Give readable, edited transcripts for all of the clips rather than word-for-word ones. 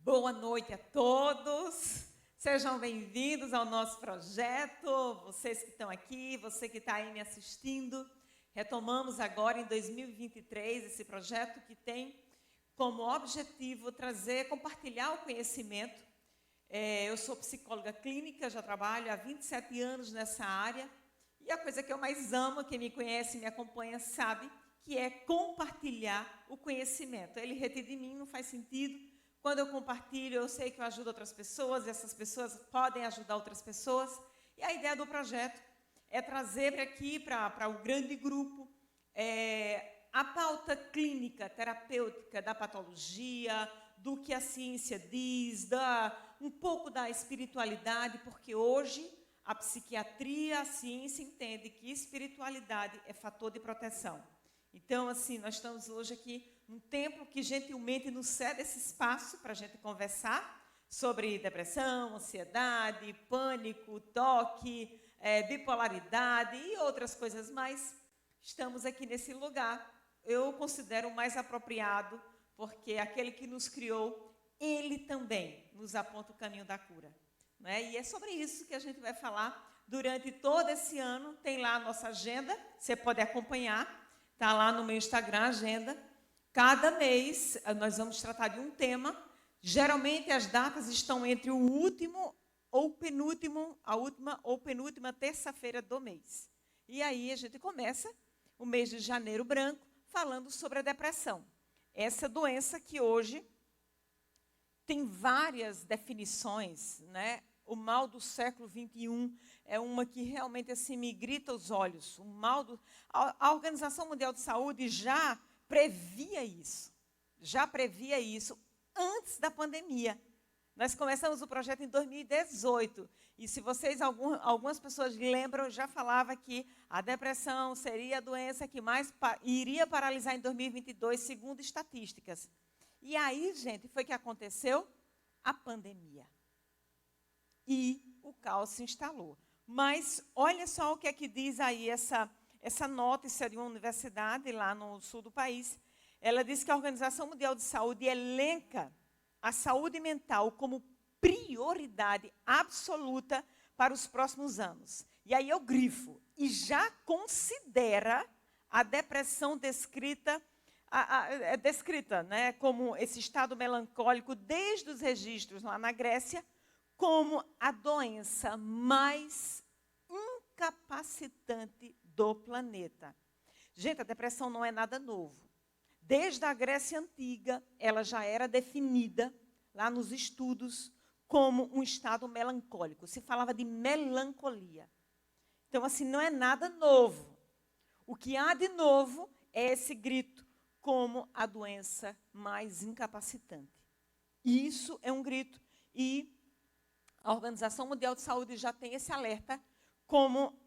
Boa noite a todos, sejam bem-vindos ao nosso projeto, vocês que estão aqui, você que está aí me assistindo. Retomamos agora em 2023 esse projeto que tem como objetivo compartilhar o conhecimento. Eu sou psicóloga clínica, já trabalho há 27 anos nessa área e a coisa que eu mais amo, quem me conhece e me acompanha sabe, que é compartilhar o conhecimento. Ele retido em mim não faz sentido. Quando eu compartilho, eu sei que eu ajudo outras pessoas, e essas pessoas podem ajudar outras pessoas. E a ideia do projeto é trazer aqui para o grande grupo a pauta clínica, terapêutica da patologia, do que a ciência diz, um pouco da espiritualidade, porque hoje a psiquiatria, a ciência entende que espiritualidade é fator de proteção. Então, assim, nós estamos hoje aqui num tempo que gentilmente nos cede esse espaço para a gente conversar sobre depressão, ansiedade, pânico, toque, bipolaridade e outras coisas mais. Estamos aqui nesse lugar, eu considero o mais apropriado, porque aquele que nos criou, ele também nos aponta o caminho da cura. Né? E é sobre isso que a gente vai falar durante todo esse ano. Tem lá a nossa agenda, você pode acompanhar. Está lá no meu Instagram, agenda. Cada mês nós vamos tratar de um tema. Geralmente as datas estão entre o último ou penúltimo, a última ou penúltima terça-feira do mês. E aí a gente começa o mês de janeiro branco falando sobre a depressão. Essa doença que hoje tem várias definições, né? O mal do século XXI é uma que realmente assim me grita aos olhos. A Organização Mundial de Saúde já previa isso antes da pandemia. Nós começamos o projeto em 2018 e se vocês, algumas pessoas lembram, eu já falava que a depressão seria a doença que mais iria paralisar em 2022, segundo estatísticas. E aí, gente, foi que aconteceu a pandemia. E o caos se instalou. Mas olha só o que é que diz aí essa nota, isso é de uma universidade lá no sul do país. Ela diz que a Organização Mundial de Saúde elenca a saúde mental como prioridade absoluta para os próximos anos. E aí eu grifo, e já considera a depressão descrita né, como esse estado melancólico desde os registros lá na Grécia, como a doença mais incapacitante do planeta. Gente, a depressão não é nada novo. Desde a Grécia Antiga, ela já era definida, lá nos estudos, como um estado melancólico. Se falava de melancolia. Então, assim, não é nada novo. O que há de novo é esse grito como a doença mais incapacitante. Isso é um grito e a Organização Mundial de Saúde já tem esse alerta como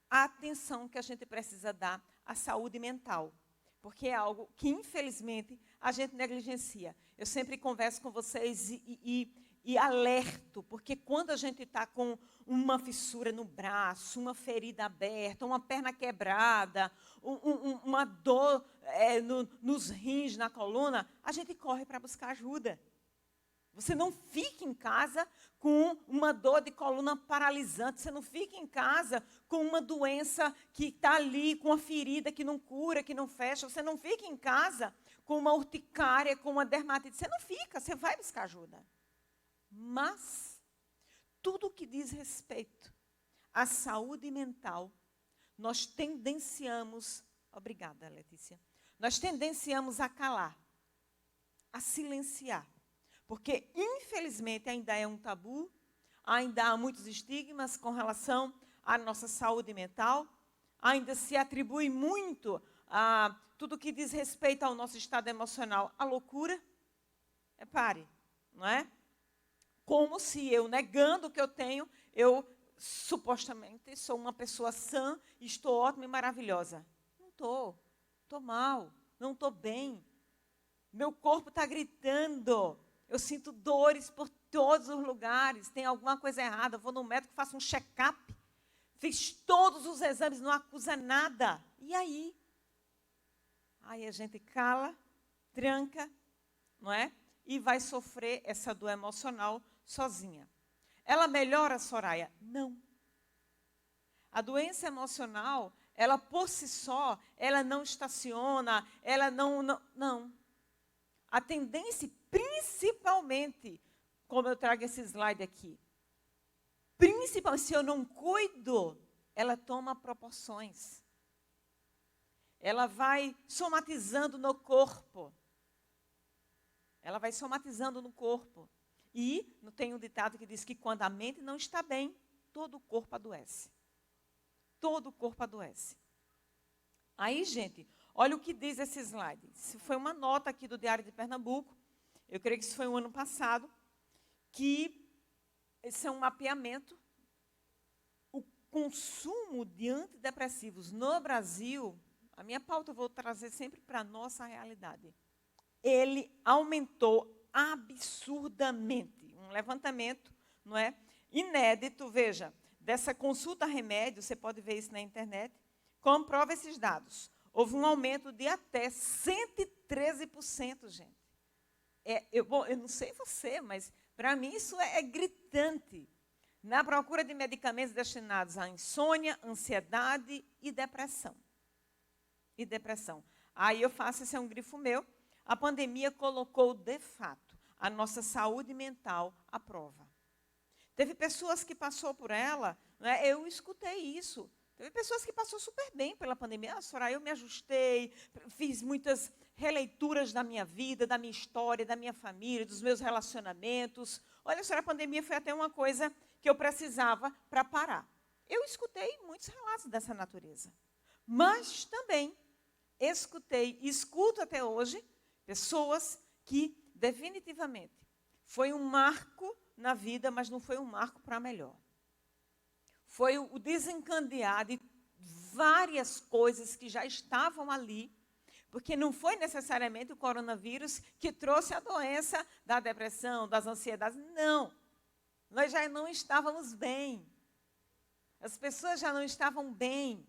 a atenção que a gente precisa dar à saúde mental. Porque é algo que, infelizmente, a gente negligencia. Eu sempre converso com vocês e alerto, porque quando a gente está com uma fissura no braço, uma ferida aberta, uma perna quebrada, uma dor nos rins, na coluna, a gente corre para buscar ajuda. Você não fica em casa com uma dor de coluna paralisante. Você não fica em casa com uma doença que está ali, com uma ferida que não cura, que não fecha. Você não fica em casa com uma urticária, com uma dermatite. Você não fica, você vai buscar ajuda. Mas, tudo que diz respeito à saúde mental, nós tendenciamos... Obrigada, Letícia. Nós tendenciamos a calar, a silenciar. Porque, infelizmente, ainda é um tabu, ainda há muitos estigmas com relação à nossa saúde mental, ainda se atribui muito a tudo que diz respeito ao nosso estado emocional à loucura. Repare, não é? Como se eu, negando o que eu tenho, eu supostamente sou uma pessoa sã, estou ótima e maravilhosa. Não estou mal, não estou bem. Meu corpo está gritando. Eu sinto dores por todos os lugares, tem alguma coisa errada, eu vou no médico, faço um check-up, fiz todos os exames, não acusa nada. E aí? Aí a gente cala, tranca, não é? e vai sofrer essa dor emocional sozinha. Ela melhora, Soraya? Não. A doença emocional, ela por si só, ela não estaciona, ela não. A tendência, principalmente, como eu trago esse slide aqui, principalmente se eu não cuido, ela toma proporções. Ela vai somatizando no corpo. Ela vai somatizando no corpo. E tem um ditado que diz que quando a mente não está bem, todo o corpo adoece. Todo o corpo adoece. Aí, gente, olha o que diz esse slide. Isso foi uma nota aqui do Diário de Pernambuco. Eu creio que isso foi o ano passado. Que esse é um mapeamento. O consumo de antidepressivos no Brasil, a minha pauta eu vou trazer sempre para a nossa realidade. Ele aumentou absurdamente. Um levantamento, não é? Inédito, veja, dessa consulta a remédio, você pode ver isso na internet, comprova esses dados. Houve um aumento de até 113%, gente. Eu não sei você, mas para mim isso é gritante. Na procura de medicamentos destinados à insônia, ansiedade e depressão. Aí eu faço, esse é um grifo meu, a pandemia colocou, de fato, a nossa saúde mental à prova. Teve pessoas que passou por ela, né? Eu escutei isso. Teve pessoas que passou super bem pela pandemia. Soraya, eu me ajustei, fiz muitas releituras da minha vida, da minha história, da minha família, dos meus relacionamentos. Olha, Soraya, a pandemia foi até uma coisa que eu precisava para parar. Eu escutei muitos relatos dessa natureza. Mas também escuto até hoje, pessoas que definitivamente foi um marco na vida, mas não foi um marco para melhor. Foi o desencadear de várias coisas que já estavam ali, porque não foi necessariamente o coronavírus que trouxe a doença da depressão, das ansiedades. Não. Nós já não estávamos bem. As pessoas já não estavam bem.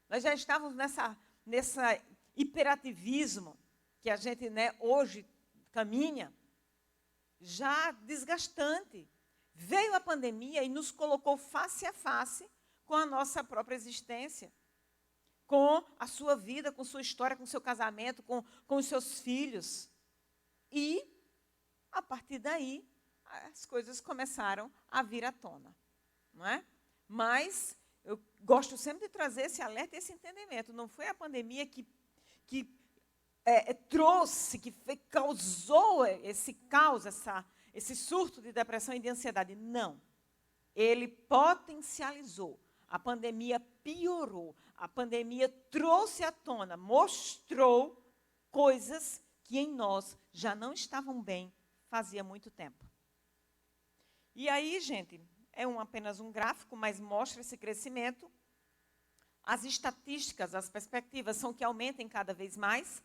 Nós já estávamos nessa hiperativismo que a gente, né, hoje caminha, já desgastante. Veio a pandemia e nos colocou face a face com a nossa própria existência, com a sua vida, com sua história, com o seu casamento, com os seus filhos. E, a partir daí, as coisas começaram a vir à tona. Não é? Mas eu gosto sempre de trazer esse alerta e esse entendimento. Não foi a pandemia que trouxe, que causou esse caos, esse surto de depressão e de ansiedade. Não. Ele potencializou. A pandemia piorou. A pandemia trouxe à tona, mostrou coisas que em nós já não estavam bem fazia muito tempo. E aí, gente, apenas um gráfico, mas mostra esse crescimento. As estatísticas, as perspectivas são que aumentem cada vez mais.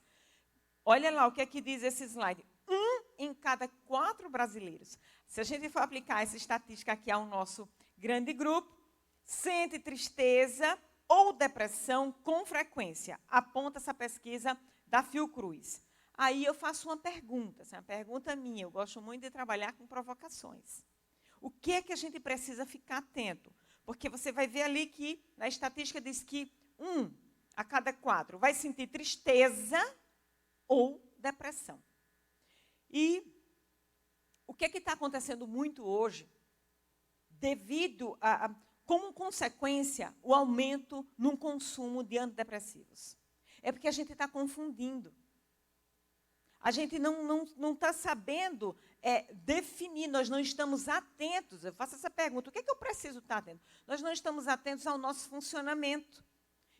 Olha lá o que é que diz esse slide. 1 em cada 4 brasileiros. Se a gente for aplicar essa estatística aqui ao nosso grande grupo, sente tristeza ou depressão com frequência. Aponta essa pesquisa da Fiocruz. Aí eu faço uma pergunta, essa é uma pergunta minha. Eu gosto muito de trabalhar com provocações. O que é que a gente precisa ficar atento? Porque você vai ver ali que na estatística diz que 1 a cada 4 vai sentir tristeza ou depressão. E o que está acontecendo muito hoje, devido como consequência, o aumento no consumo de antidepressivos? É porque a gente está confundindo. A gente não está sabendo definir, nós não estamos atentos. Eu faço essa pergunta, o que é que eu preciso estar atento? Nós não estamos atentos ao nosso funcionamento.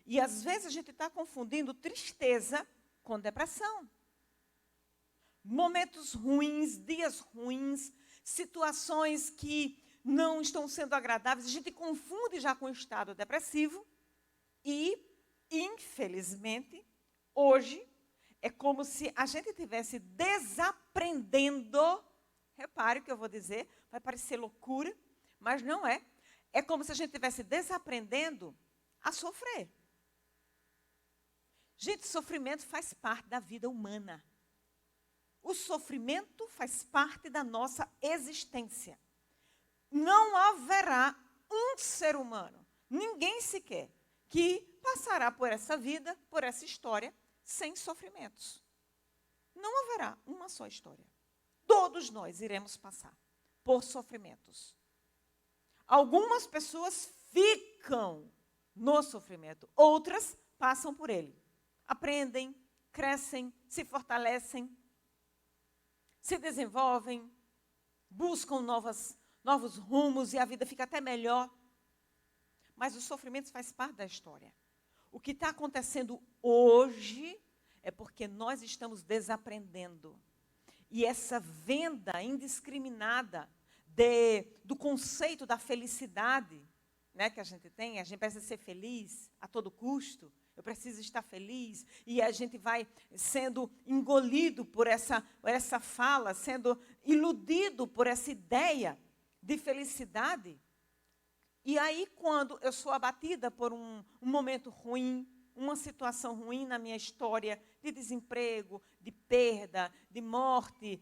E, às vezes, a gente está confundindo tristeza com depressão. Momentos ruins, dias ruins, situações que não estão sendo agradáveis, a gente confunde já com o estado depressivo e, infelizmente, hoje, é como se a gente estivesse desaprendendo, repare o que eu vou dizer, vai parecer loucura, mas não é. É como se a gente estivesse desaprendendo a sofrer. Gente, sofrimento faz parte da vida humana. O sofrimento faz parte da nossa existência. Não haverá um ser humano, ninguém sequer, que passará por essa vida, por essa história, sem sofrimentos. Não haverá uma só história. Todos nós iremos passar por sofrimentos. Algumas pessoas ficam no sofrimento, outras passam por ele. Aprendem, crescem, se fortalecem, se desenvolvem, buscam novos rumos e a vida fica até melhor. Mas o sofrimento faz parte da história. O que está acontecendo hoje é porque nós estamos desaprendendo. E essa venda indiscriminada do conceito da felicidade, né, que a gente tem, a gente precisa ser feliz a todo custo, eu preciso estar feliz, e a gente vai sendo engolido por essa fala, sendo iludido por essa ideia de felicidade. E aí, quando eu sou abatida por um momento ruim, uma situação ruim na minha história, de desemprego, de perda, de morte,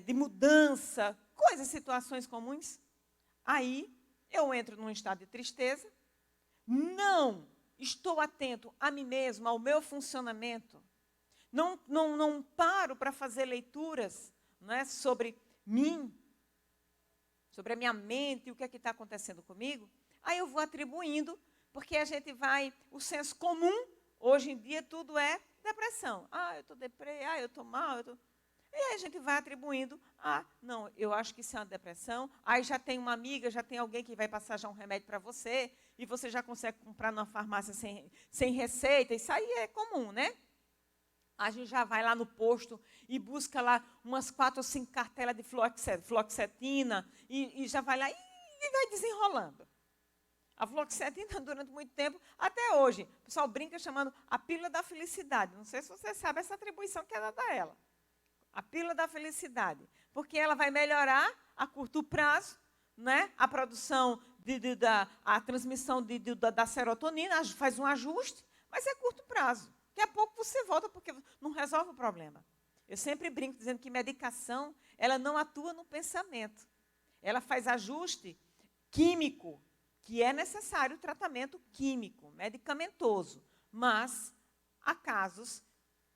de mudança, coisas, situações comuns, aí eu entro num estado de tristeza, não estou atento a mim mesma, ao meu funcionamento, não paro para fazer leituras, não é, sobre mim, sobre a minha mente, o que é que está acontecendo comigo, aí eu vou atribuindo, porque a gente vai, o senso comum, hoje em dia tudo é depressão. Eu estou deprê, eu estou mal, E aí a gente vai atribuindo, não, eu acho que isso é uma depressão, aí já tem uma amiga, já tem alguém que vai passar já um remédio para você, e você já consegue comprar numa farmácia sem receita, isso aí é comum, né? A gente já vai lá no posto e busca lá umas 4 ou 5 cartelas de fluoxetina, e já vai lá e vai desenrolando. A fluoxetina, durante muito tempo, até hoje, o pessoal brinca chamando a pílula da felicidade. Não sei se você sabe essa atribuição que é dada a ela. A pílula da felicidade. Porque ela vai melhorar a curto prazo, né, a produção, a transmissão da serotonina, faz um ajuste, mas é curto prazo. Daqui a pouco você volta, porque não resolve o problema. Eu sempre brinco dizendo que medicação, ela não atua no pensamento. Ela faz ajuste químico, que é necessário tratamento químico, medicamentoso, mas há casos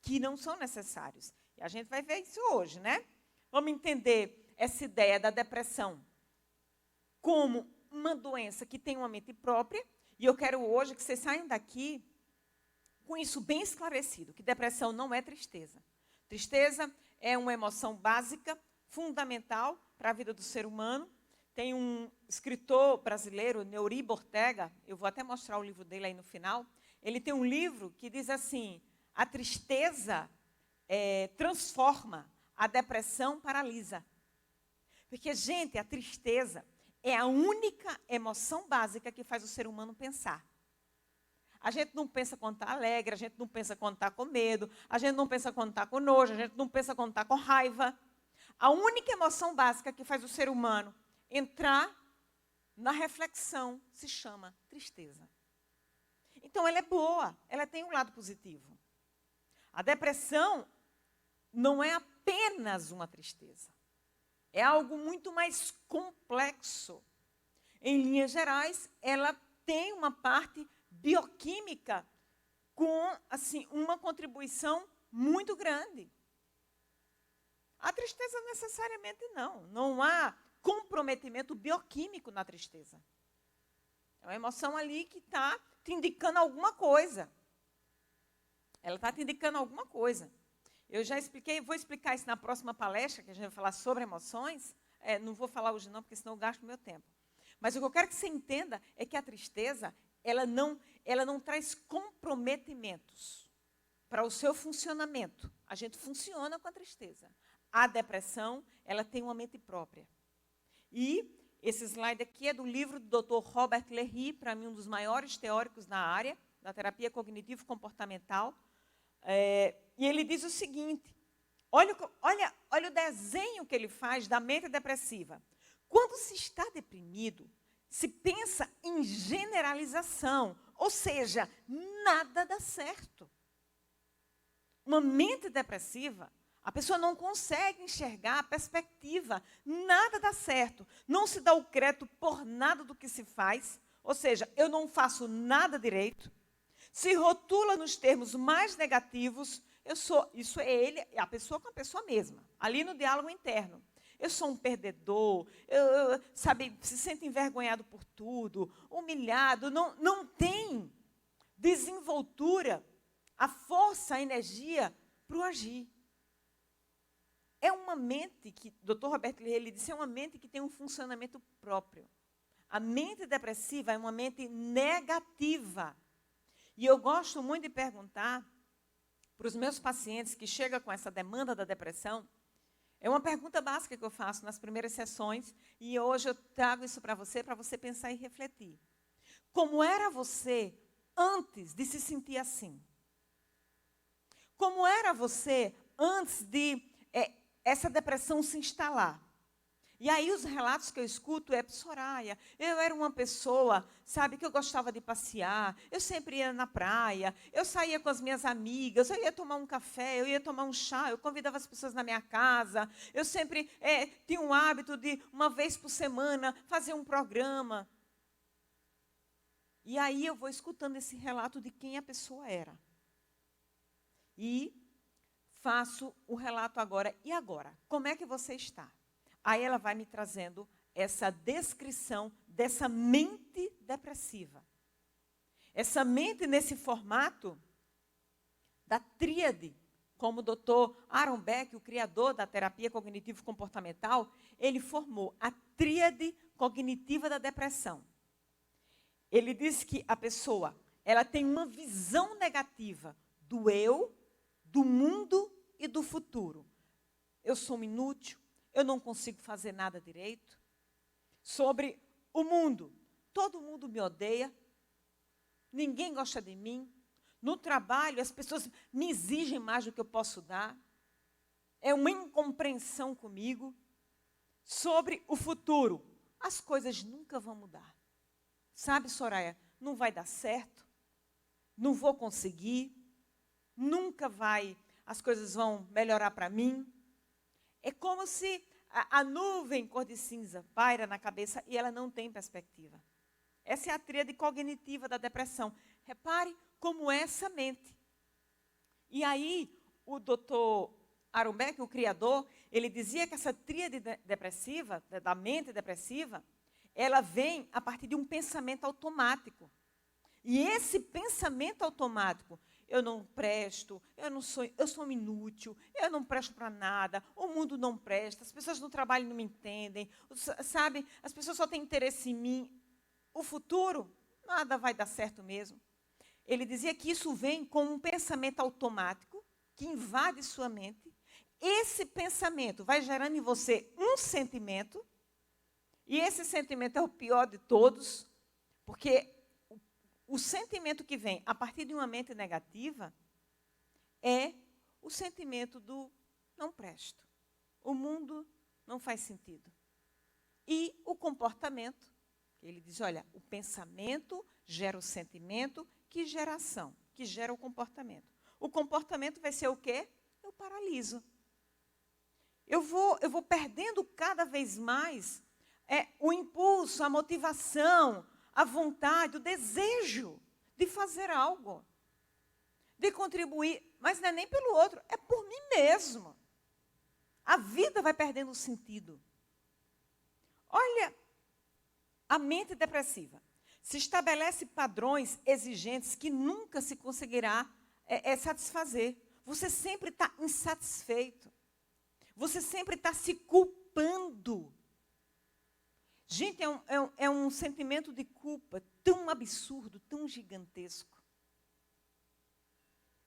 que não são necessários. E a gente vai ver isso hoje, né? Vamos entender essa ideia da depressão como uma doença que tem uma mente própria, e eu quero hoje que vocês saiam daqui com isso bem esclarecido, que depressão não é tristeza. Tristeza é uma emoção básica, fundamental para a vida do ser humano. Tem um escritor brasileiro, Neuri Bortega, eu vou até mostrar o livro dele aí no final. Ele tem um livro que diz assim: a tristeza transforma, a depressão paralisa. Porque, gente, a tristeza é a única emoção básica que faz o ser humano pensar. A gente não pensa quando está alegre, a gente não pensa quando está com medo, a gente não pensa quando está com nojo, a gente não pensa quando está com raiva. A única emoção básica que faz o ser humano entrar na reflexão se chama tristeza. Então, ela é boa, ela tem um lado positivo. A depressão não é apenas uma tristeza. É algo muito mais complexo. Em linhas gerais, ela tem uma parte bioquímica com, assim, uma contribuição muito grande. A tristeza necessariamente não. Não há comprometimento bioquímico na tristeza. É uma emoção ali que está te indicando alguma coisa. Ela está te indicando alguma coisa. Eu já expliquei, vou explicar isso na próxima palestra, que a gente vai falar sobre emoções. Não vou falar hoje não, porque senão eu gasto meu tempo. Mas o que eu quero que você entenda é que a tristeza, ela não traz comprometimentos para o seu funcionamento. A gente funciona com a tristeza. A depressão, ela tem uma mente própria. E esse slide aqui é do livro do Dr. Robert Léhy, para mim um dos maiores teóricos na área da terapia cognitivo-comportamental. E ele diz o seguinte, olha o desenho que ele faz da mente depressiva. Quando se está deprimido, se pensa em generalização, ou seja, nada dá certo. Uma mente depressiva, A pessoa não consegue enxergar a perspectiva, nada dá certo. Não se dá o crédito por nada do que se faz, ou seja, eu não faço nada direito. Se rotula nos termos mais negativos, isso é ele, a pessoa com a pessoa mesma, ali no diálogo interno. Eu sou um perdedor, sabe, se sente envergonhado por tudo, humilhado, não tem desenvoltura, a força, a energia para o agir. É uma mente que, Dr. Robert Lee, ele disse, é uma mente que tem um funcionamento próprio. A mente depressiva é uma mente negativa. E eu gosto muito de perguntar para os meus pacientes que chegam com essa demanda da depressão, é uma pergunta básica que eu faço nas primeiras sessões, e hoje eu trago isso para você pensar e refletir. Como era você antes de se sentir assim? Como era você antes de essa depressão se instalar? E aí os relatos que eu escuto é, Soraya, eu era uma pessoa, sabe, que eu gostava de passear, eu sempre ia na praia, eu saía com as minhas amigas, eu ia tomar um café, eu ia tomar um chá, eu convidava as pessoas na minha casa, eu sempre tinha um hábito de, uma vez por semana, fazer um programa. E aí eu vou escutando esse relato de quem a pessoa era. E faço o relato agora. E agora? Como é que você está? Aí ela vai me trazendo essa descrição dessa mente depressiva. Essa mente nesse formato da tríade, como o Dr. Aaron Beck, o criador da terapia cognitivo-comportamental, ele formou a tríade cognitiva da depressão. Ele diz que a pessoa, ela tem uma visão negativa do eu, do mundo e do futuro. Eu sou um inútil, eu não consigo fazer nada direito. Sobre o mundo, todo mundo me odeia, ninguém gosta de mim. No trabalho, as pessoas me exigem mais do que eu posso dar. É uma incompreensão comigo. Sobre o futuro, as coisas nunca vão mudar. Sabe, Soraya, não vai dar certo, não vou conseguir, nunca vai, as coisas vão melhorar para mim. É como se a nuvem cor de cinza paira na cabeça e ela não tem perspectiva. Essa é a tríade cognitiva da depressão. Repare como é essa mente. E aí, o Dr. Aaron Beck, o criador, ele dizia que essa tríade depressiva, da mente depressiva, ela vem a partir de um pensamento automático. E esse pensamento automático, eu não presto, eu sou inútil, eu não presto para nada, o mundo não presta, as pessoas no trabalho não me entendem, sabe, as pessoas só têm interesse em mim, o futuro, nada vai dar certo mesmo. Ele dizia que isso vem com um pensamento automático, que invade sua mente. Esse pensamento vai gerando em você um sentimento, e esse sentimento é o pior de todos, porque o sentimento que vem a partir de uma mente negativa é o sentimento do não presto. O mundo não faz sentido. E o comportamento, ele diz, olha, o pensamento gera o sentimento, que gera a ação, que gera o comportamento. O comportamento vai ser o quê? Eu paraliso. Eu vou perdendo cada vez mais o impulso, a motivação, a vontade, o desejo de fazer algo, de contribuir, mas não é nem pelo outro, é por mim mesmo. A vida vai perdendo sentido. Olha, a mente depressiva se estabelece padrões exigentes que nunca se conseguirá satisfazer. Você sempre está insatisfeito. Você sempre está se culpando. Gente, é um sentimento de culpa tão absurdo, tão gigantesco.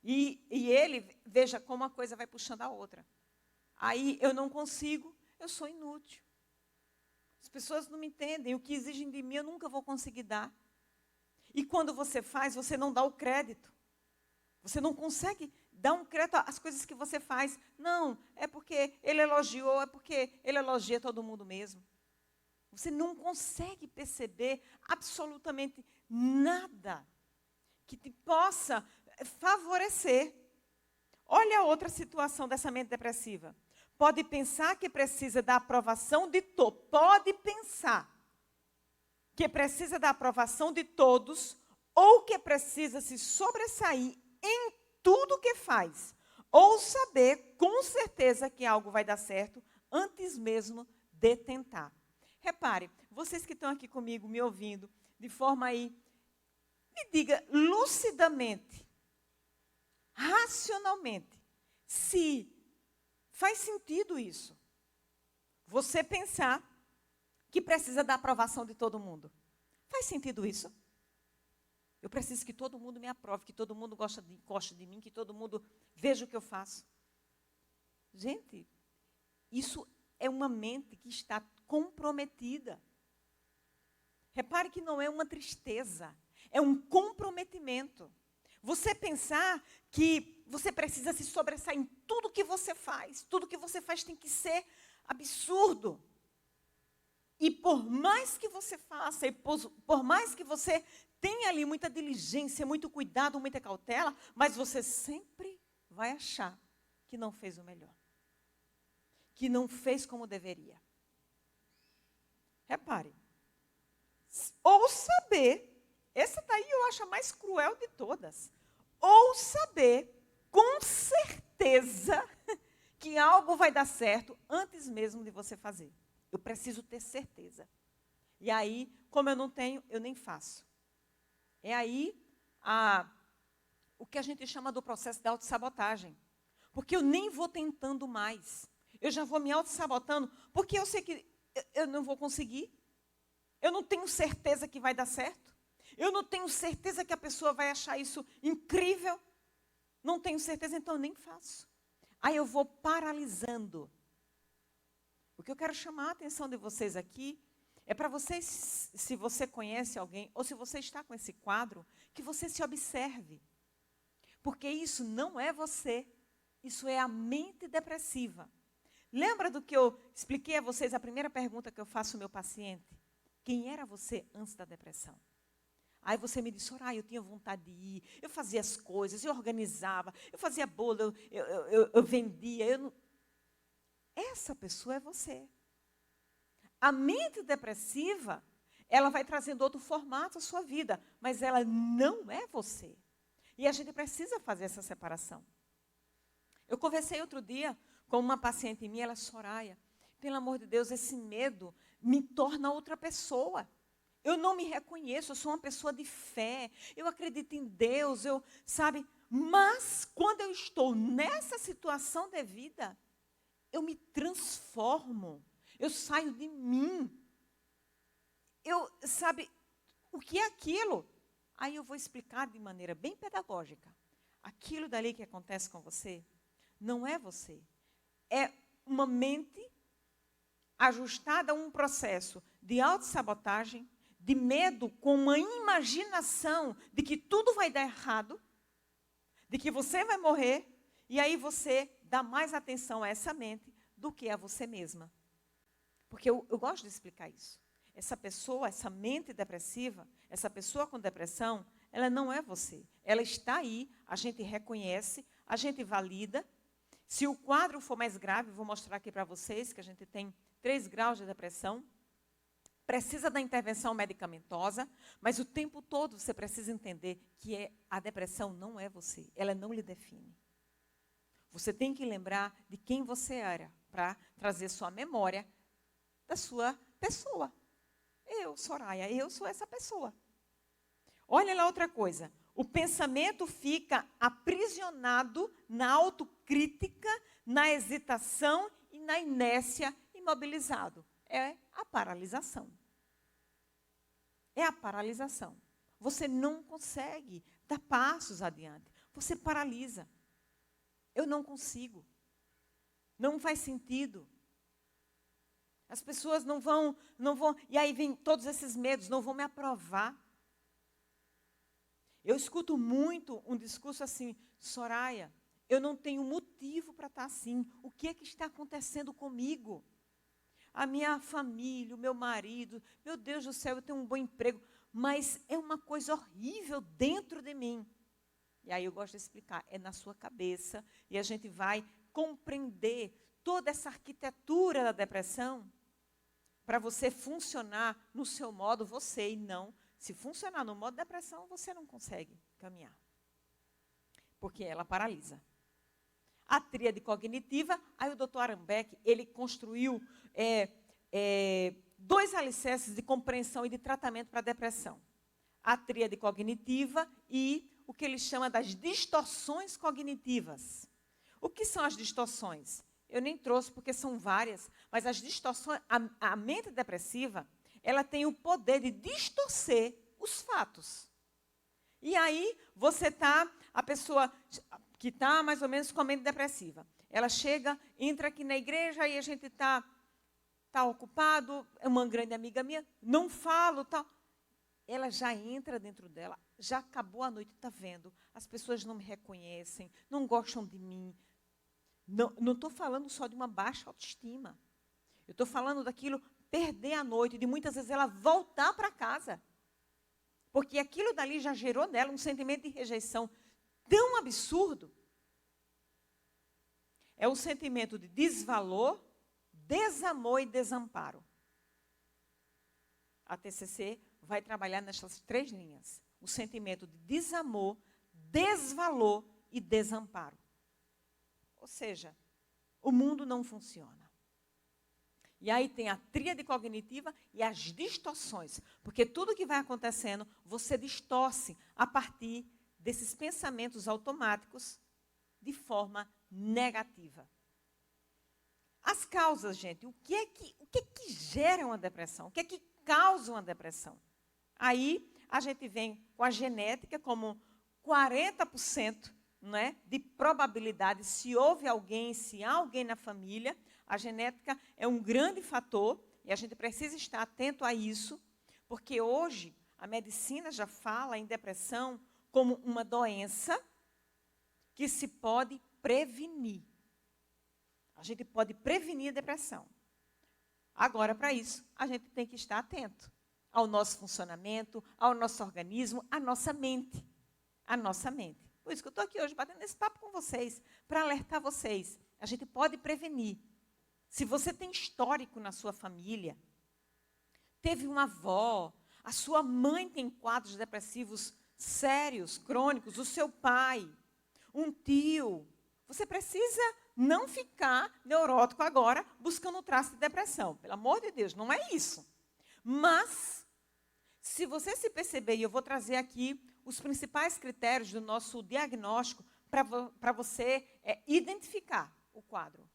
E ele, veja como a coisa vai puxando a outra. Aí eu não consigo, eu sou inútil. As pessoas não me entendem, o que exigem de mim eu nunca vou conseguir dar. E quando você faz, você não dá o crédito. Você não consegue dar um crédito às coisas que você faz. Não, é porque ele elogiou, é porque ele elogia todo mundo mesmo. Você não consegue perceber absolutamente nada que te possa favorecer. Olha a outra situação dessa mente depressiva. Pode pensar que precisa da aprovação de todos. Pode pensar que precisa da aprovação de todos ou que precisa se sobressair em tudo que faz. Ou saber com certeza que algo vai dar certo antes mesmo de tentar. Repare, vocês que estão aqui comigo me ouvindo, de forma aí, me diga lucidamente, racionalmente, se faz sentido isso. Você pensar que precisa da aprovação de todo mundo. Faz sentido isso? Eu preciso que todo mundo me aprove, que todo mundo goste de mim, que todo mundo veja o que eu faço. Gente, isso é uma mente que está comprometida. Repare que não é uma tristeza, é um comprometimento. Você pensar que você precisa se sobressair em tudo que você faz. Tudo que você faz tem que ser absurdo. E por mais que você faça, e por mais que você tenha ali muita diligência, muito cuidado, muita cautela, mas você sempre vai achar que não fez o melhor. Que não fez como deveria. Repare. Ou saber, essa daí eu acho a mais cruel de todas. Ou saber com certeza que algo vai dar certo antes mesmo de você fazer. Eu preciso ter certeza. E aí, como eu não tenho, eu nem faço. É aí o que a gente chama do processo de autossabotagem. Porque eu nem vou tentando mais. Eu já vou me autossabotando, porque eu sei que eu não vou conseguir. Eu não tenho certeza que vai dar certo. Eu não tenho certeza que a pessoa vai achar isso incrível. Não tenho certeza, então eu nem faço. Aí eu vou paralisando. O que eu quero chamar a atenção de vocês aqui é para vocês, se você conhece alguém, ou se você está com esse quadro, que você se observe. Porque isso não é você, isso é a mente depressiva. Lembra do que eu expliquei a vocês, a primeira pergunta que eu faço ao meu paciente? Quem era você antes da depressão? Aí você me disse, Soraya, eu tinha vontade de ir, eu fazia as coisas, eu organizava, eu fazia bolo, eu vendia. Essa pessoa é você. A mente depressiva, ela vai trazendo outro formato à sua vida, mas ela não é você. E a gente precisa fazer essa separação. Eu conversei outro dia com uma paciente minha, ela, Soraya, pelo amor de Deus, esse medo me torna outra pessoa. Eu não me reconheço, eu sou uma pessoa de fé, eu acredito em Deus, sabe? Mas quando eu estou nessa situação de vida, eu me transformo, eu saio de mim. Sabe, o que é aquilo? Aí eu vou explicar de maneira bem pedagógica. Aquilo dali que acontece com você, não é você. É uma mente ajustada a um processo de autossabotagem, de medo, com uma imaginação de que tudo vai dar errado, de que você vai morrer, e aí você dá mais atenção a essa mente do que a você mesma. Porque eu gosto de explicar isso. Essa pessoa, essa mente depressiva, essa pessoa com depressão, ela não é você. Ela está aí, a gente reconhece, a gente valida. Se o quadro for mais grave, vou mostrar aqui para vocês que a gente tem 3 graus de depressão. Precisa da intervenção medicamentosa, mas o tempo todo você precisa entender que a depressão não é você, ela não lhe define. Você tem que lembrar de quem você era, para trazer sua memória da sua pessoa. Eu, Soraya, eu sou essa pessoa. Olha lá outra coisa, o pensamento fica aprisionado na autocrítica, na hesitação e na inércia, imobilizado. É a paralisação. É a paralisação. Você não consegue dar passos adiante. Você paralisa. Eu não consigo. Não faz sentido. As pessoas não vão. E aí vem todos esses medos, não vão me aprovar. Eu escuto muito um discurso assim, Soraya, eu não tenho motivo para estar assim. O que é que está acontecendo comigo? A minha família, o meu marido, meu Deus do céu, eu tenho um bom emprego, mas é uma coisa horrível dentro de mim. E aí eu gosto de explicar, é na sua cabeça, e a gente vai compreender toda essa arquitetura da depressão para você funcionar no seu modo, você e não. Se funcionar no modo depressão, você não consegue caminhar. Porque ela paralisa. A tríade cognitiva, aí o Dr. Arambeck, ele construiu 2 alicerces de compreensão e de tratamento para a depressão. A tríade cognitiva e o que ele chama das distorções cognitivas. O que são as distorções? Eu nem trouxe porque são várias, mas as distorções, a mente depressiva, ela tem o poder de distorcer os fatos. E aí, a pessoa que está mais ou menos com a mente depressiva, ela chega, entra aqui na igreja e a gente está ocupado, é uma grande amiga minha, não falo, tal. Ela já entra dentro dela, já acabou a noite, está vendo, as pessoas não me reconhecem, não gostam de mim. Não estou falando só de uma baixa autoestima. Eu estou falando daquilo, perder a noite, de muitas vezes ela voltar para casa. Porque aquilo dali já gerou nela um sentimento de rejeição tão absurdo. É um sentimento de desvalor, desamor e desamparo. A TCC vai trabalhar nessas 3 linhas. O sentimento de desamor, desvalor e desamparo. Ou seja, o mundo não funciona. E aí tem a tríade cognitiva e as distorções. Porque tudo que vai acontecendo, você distorce a partir desses pensamentos automáticos de forma negativa. As causas, gente, o que é que gera uma depressão? O que é que causa uma depressão? Aí a gente vem com a genética como 40%, né, de probabilidade, se houve alguém, se há alguém na família, a genética é um grande fator e a gente precisa estar atento a isso, porque hoje a medicina já fala em depressão como uma doença que se pode prevenir. A gente pode prevenir a depressão. Agora, para isso, a gente tem que estar atento ao nosso funcionamento, ao nosso organismo, à nossa mente. A nossa mente. Por isso que eu estou aqui hoje batendo esse papo com vocês, para alertar vocês. A gente pode prevenir. Se você tem histórico na sua família, teve uma avó, a sua mãe tem quadros depressivos sérios, crônicos, o seu pai, um tio, você precisa não ficar neurótico agora, buscando um traço de depressão. Pelo amor de Deus, não é isso. Mas, se você se perceber, e eu vou trazer aqui os principais critérios do nosso diagnóstico para você identificar o quadro.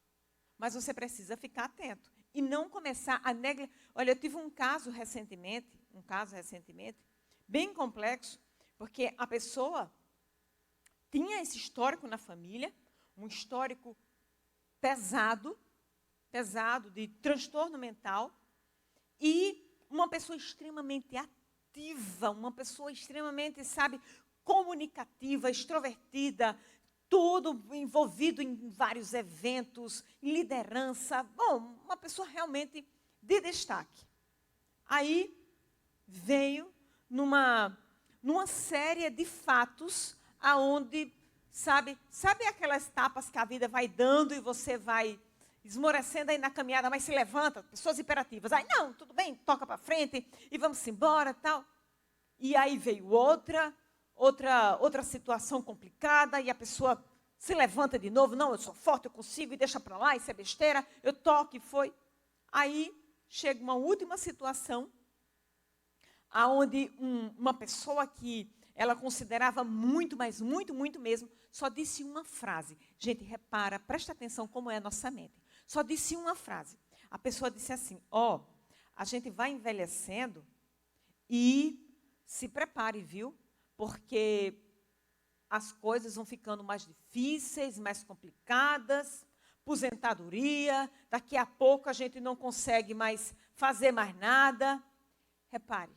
Mas você precisa ficar atento e não começar a negligenciar. Olha, eu tive um caso recentemente, bem complexo, porque a pessoa tinha esse histórico na família, um histórico pesado de transtorno mental, e uma pessoa extremamente ativa, uma pessoa extremamente, comunicativa, extrovertida, tudo envolvido em vários eventos, em liderança. Bom, uma pessoa realmente de destaque. Aí veio numa série de fatos aonde, sabe aquelas tapas que a vida vai dando e você vai esmorecendo aí na caminhada, mas se levanta, pessoas hiperativas. Aí, não, tudo bem, toca para frente e vamos embora, tal. E aí veio outra situação complicada e a pessoa se levanta de novo. Não, eu sou forte, eu consigo, e deixa para lá, isso é besteira, eu toco e foi. Aí chega uma última situação aonde uma pessoa que ela considerava muito, mas muito, muito mesmo, só disse uma frase. Gente, repara, presta atenção como é a nossa mente. Só disse uma frase. A pessoa disse assim, a gente vai envelhecendo e se prepare, viu? Porque as coisas vão ficando mais difíceis, mais complicadas, aposentadoria, daqui a pouco a gente não consegue mais fazer mais nada. Repare,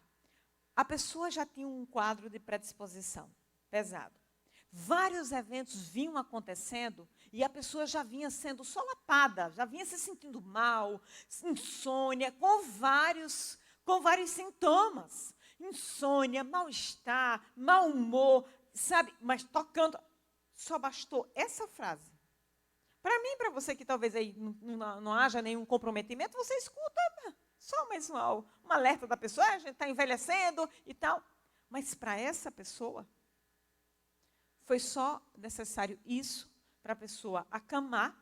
a pessoa já tinha um quadro de predisposição pesado. Vários eventos vinham acontecendo e a pessoa já vinha sendo solapada, já vinha se sentindo mal, insônia, com vários sintomas. Insônia, mal-estar, mau humor, sabe, mas tocando, só bastou essa frase. Para mim, para você que talvez aí não haja nenhum comprometimento, você escuta só mais um alerta da pessoa, a gente está envelhecendo e tal. Mas para essa pessoa, foi só necessário isso para a pessoa acamar,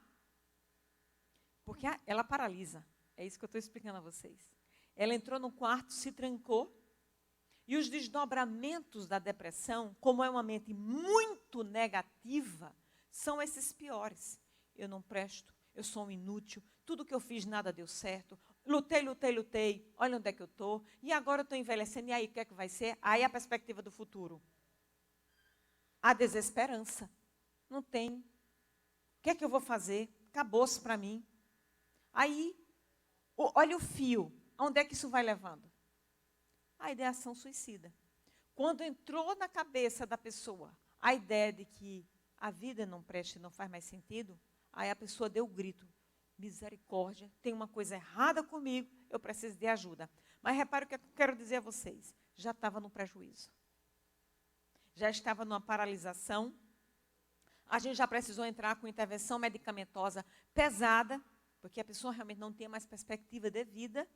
porque ela paralisa. É isso que eu estou explicando a vocês. Ela entrou no quarto, se trancou, e os desdobramentos da depressão, como é uma mente muito negativa, são esses piores. Eu não presto, eu sou um inútil, tudo que eu fiz nada deu certo, lutei, olha onde é que eu estou, e agora eu estou envelhecendo, e aí o que é que vai ser? Aí a perspectiva do futuro. A desesperança. Não tem. O que é que eu vou fazer? Acabou-se para mim. Aí, olha o fio, aonde é que isso vai levando? A ideação suicida. Quando entrou na cabeça da pessoa a ideia de que a vida não presta e não faz mais sentido, aí a pessoa deu o grito, misericórdia, tem uma coisa errada comigo, eu preciso de ajuda. Mas repare o que eu quero dizer a vocês, já estava no prejuízo. Já estava numa paralisação, a gente já precisou entrar com intervenção medicamentosa pesada, porque a pessoa realmente não tem mais perspectiva de vida.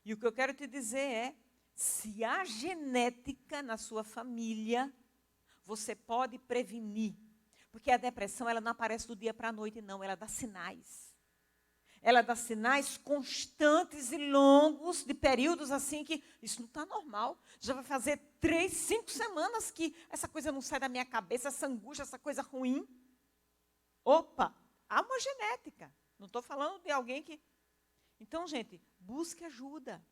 E o que eu quero te dizer é, se há genética na sua família, você pode prevenir. Porque a depressão, ela não aparece do dia para a noite, não. Ela dá sinais. Ela dá sinais constantes e longos, de períodos assim que isso não está normal. Já vai fazer 3, 5 semanas que essa coisa não sai da minha cabeça, essa angústia, essa coisa ruim. Opa, há uma genética. Não estou falando de alguém que... Então, gente, busque ajuda.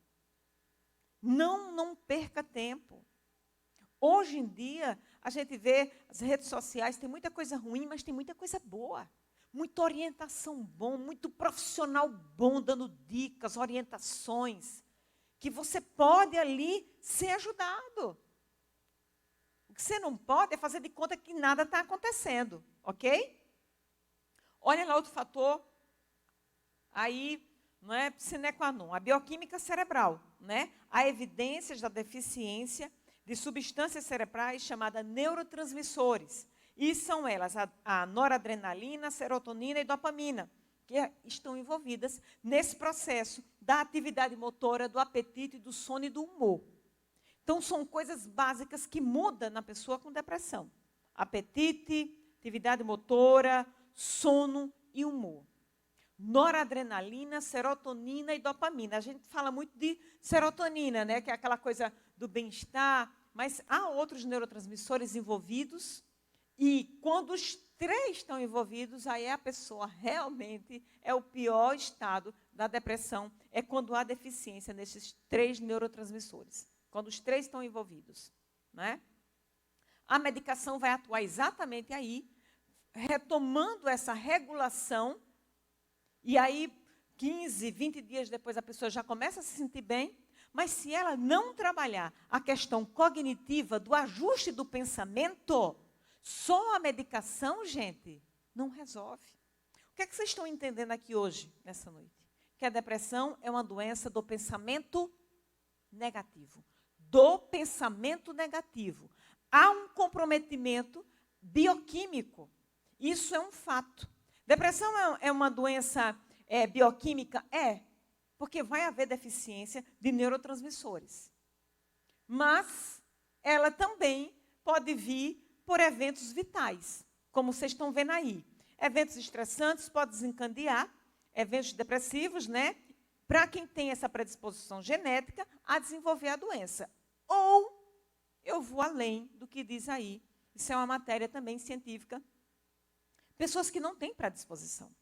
Não perca tempo. Hoje em dia, a gente vê as redes sociais, tem muita coisa ruim, mas tem muita coisa boa. Muita orientação bom, muito profissional bom, dando dicas, orientações, que você pode ali ser ajudado. O que você não pode é fazer de conta que nada está acontecendo, ok? Olha lá outro fator, aí, não é sine qua non, a bioquímica cerebral, né? Há evidências da deficiência de substâncias cerebrais chamadas neurotransmissores. E são elas a noradrenalina, a serotonina e dopamina, que estão envolvidas nesse processo da atividade motora, do apetite, do sono e do humor. Então, são coisas básicas que mudam na pessoa com depressão. Apetite, atividade motora, sono e humor. Noradrenalina, serotonina e dopamina. A gente fala muito de serotonina, né, que é aquela coisa do bem-estar, mas há outros neurotransmissores envolvidos. E quando os 3 estão envolvidos, aí a pessoa realmente é o pior estado da depressão, é quando há deficiência nesses 3 neurotransmissores, quando os 3 estão envolvidos, né? A medicação vai atuar exatamente aí, retomando essa regulação, e aí 15, 20 dias depois a pessoa já começa a se sentir bem, mas se ela não trabalhar a questão cognitiva do ajuste do pensamento, só a medicação, gente, não resolve. O que é que vocês estão entendendo aqui hoje, nessa noite? Que a depressão é uma doença do pensamento negativo. Do pensamento negativo. Há um comprometimento bioquímico. Isso é um fato. Depressão é uma doença bioquímica? É, porque vai haver deficiência de neurotransmissores. Mas ela também pode vir por eventos vitais, como vocês estão vendo aí. Eventos estressantes podem desencadear eventos depressivos, né? Para quem tem essa predisposição genética a desenvolver a doença. Ou, eu vou além do que diz aí, isso é uma matéria também científica, pessoas que não têm predisposição.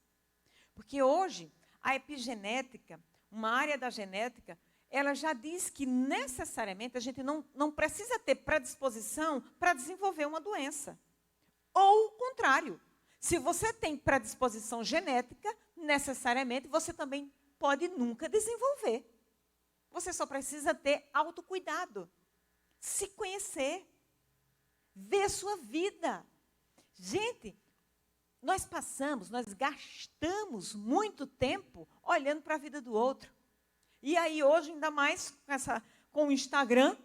Porque hoje, a epigenética, uma área da genética, ela já diz que necessariamente a gente não precisa ter predisposição para desenvolver uma doença. Ou o contrário, se você tem predisposição genética, necessariamente você também pode nunca desenvolver. Você só precisa ter autocuidado, se conhecer, ver sua vida. Gente, nós gastamos muito tempo olhando para a vida do outro. E aí hoje, ainda mais com o Instagram,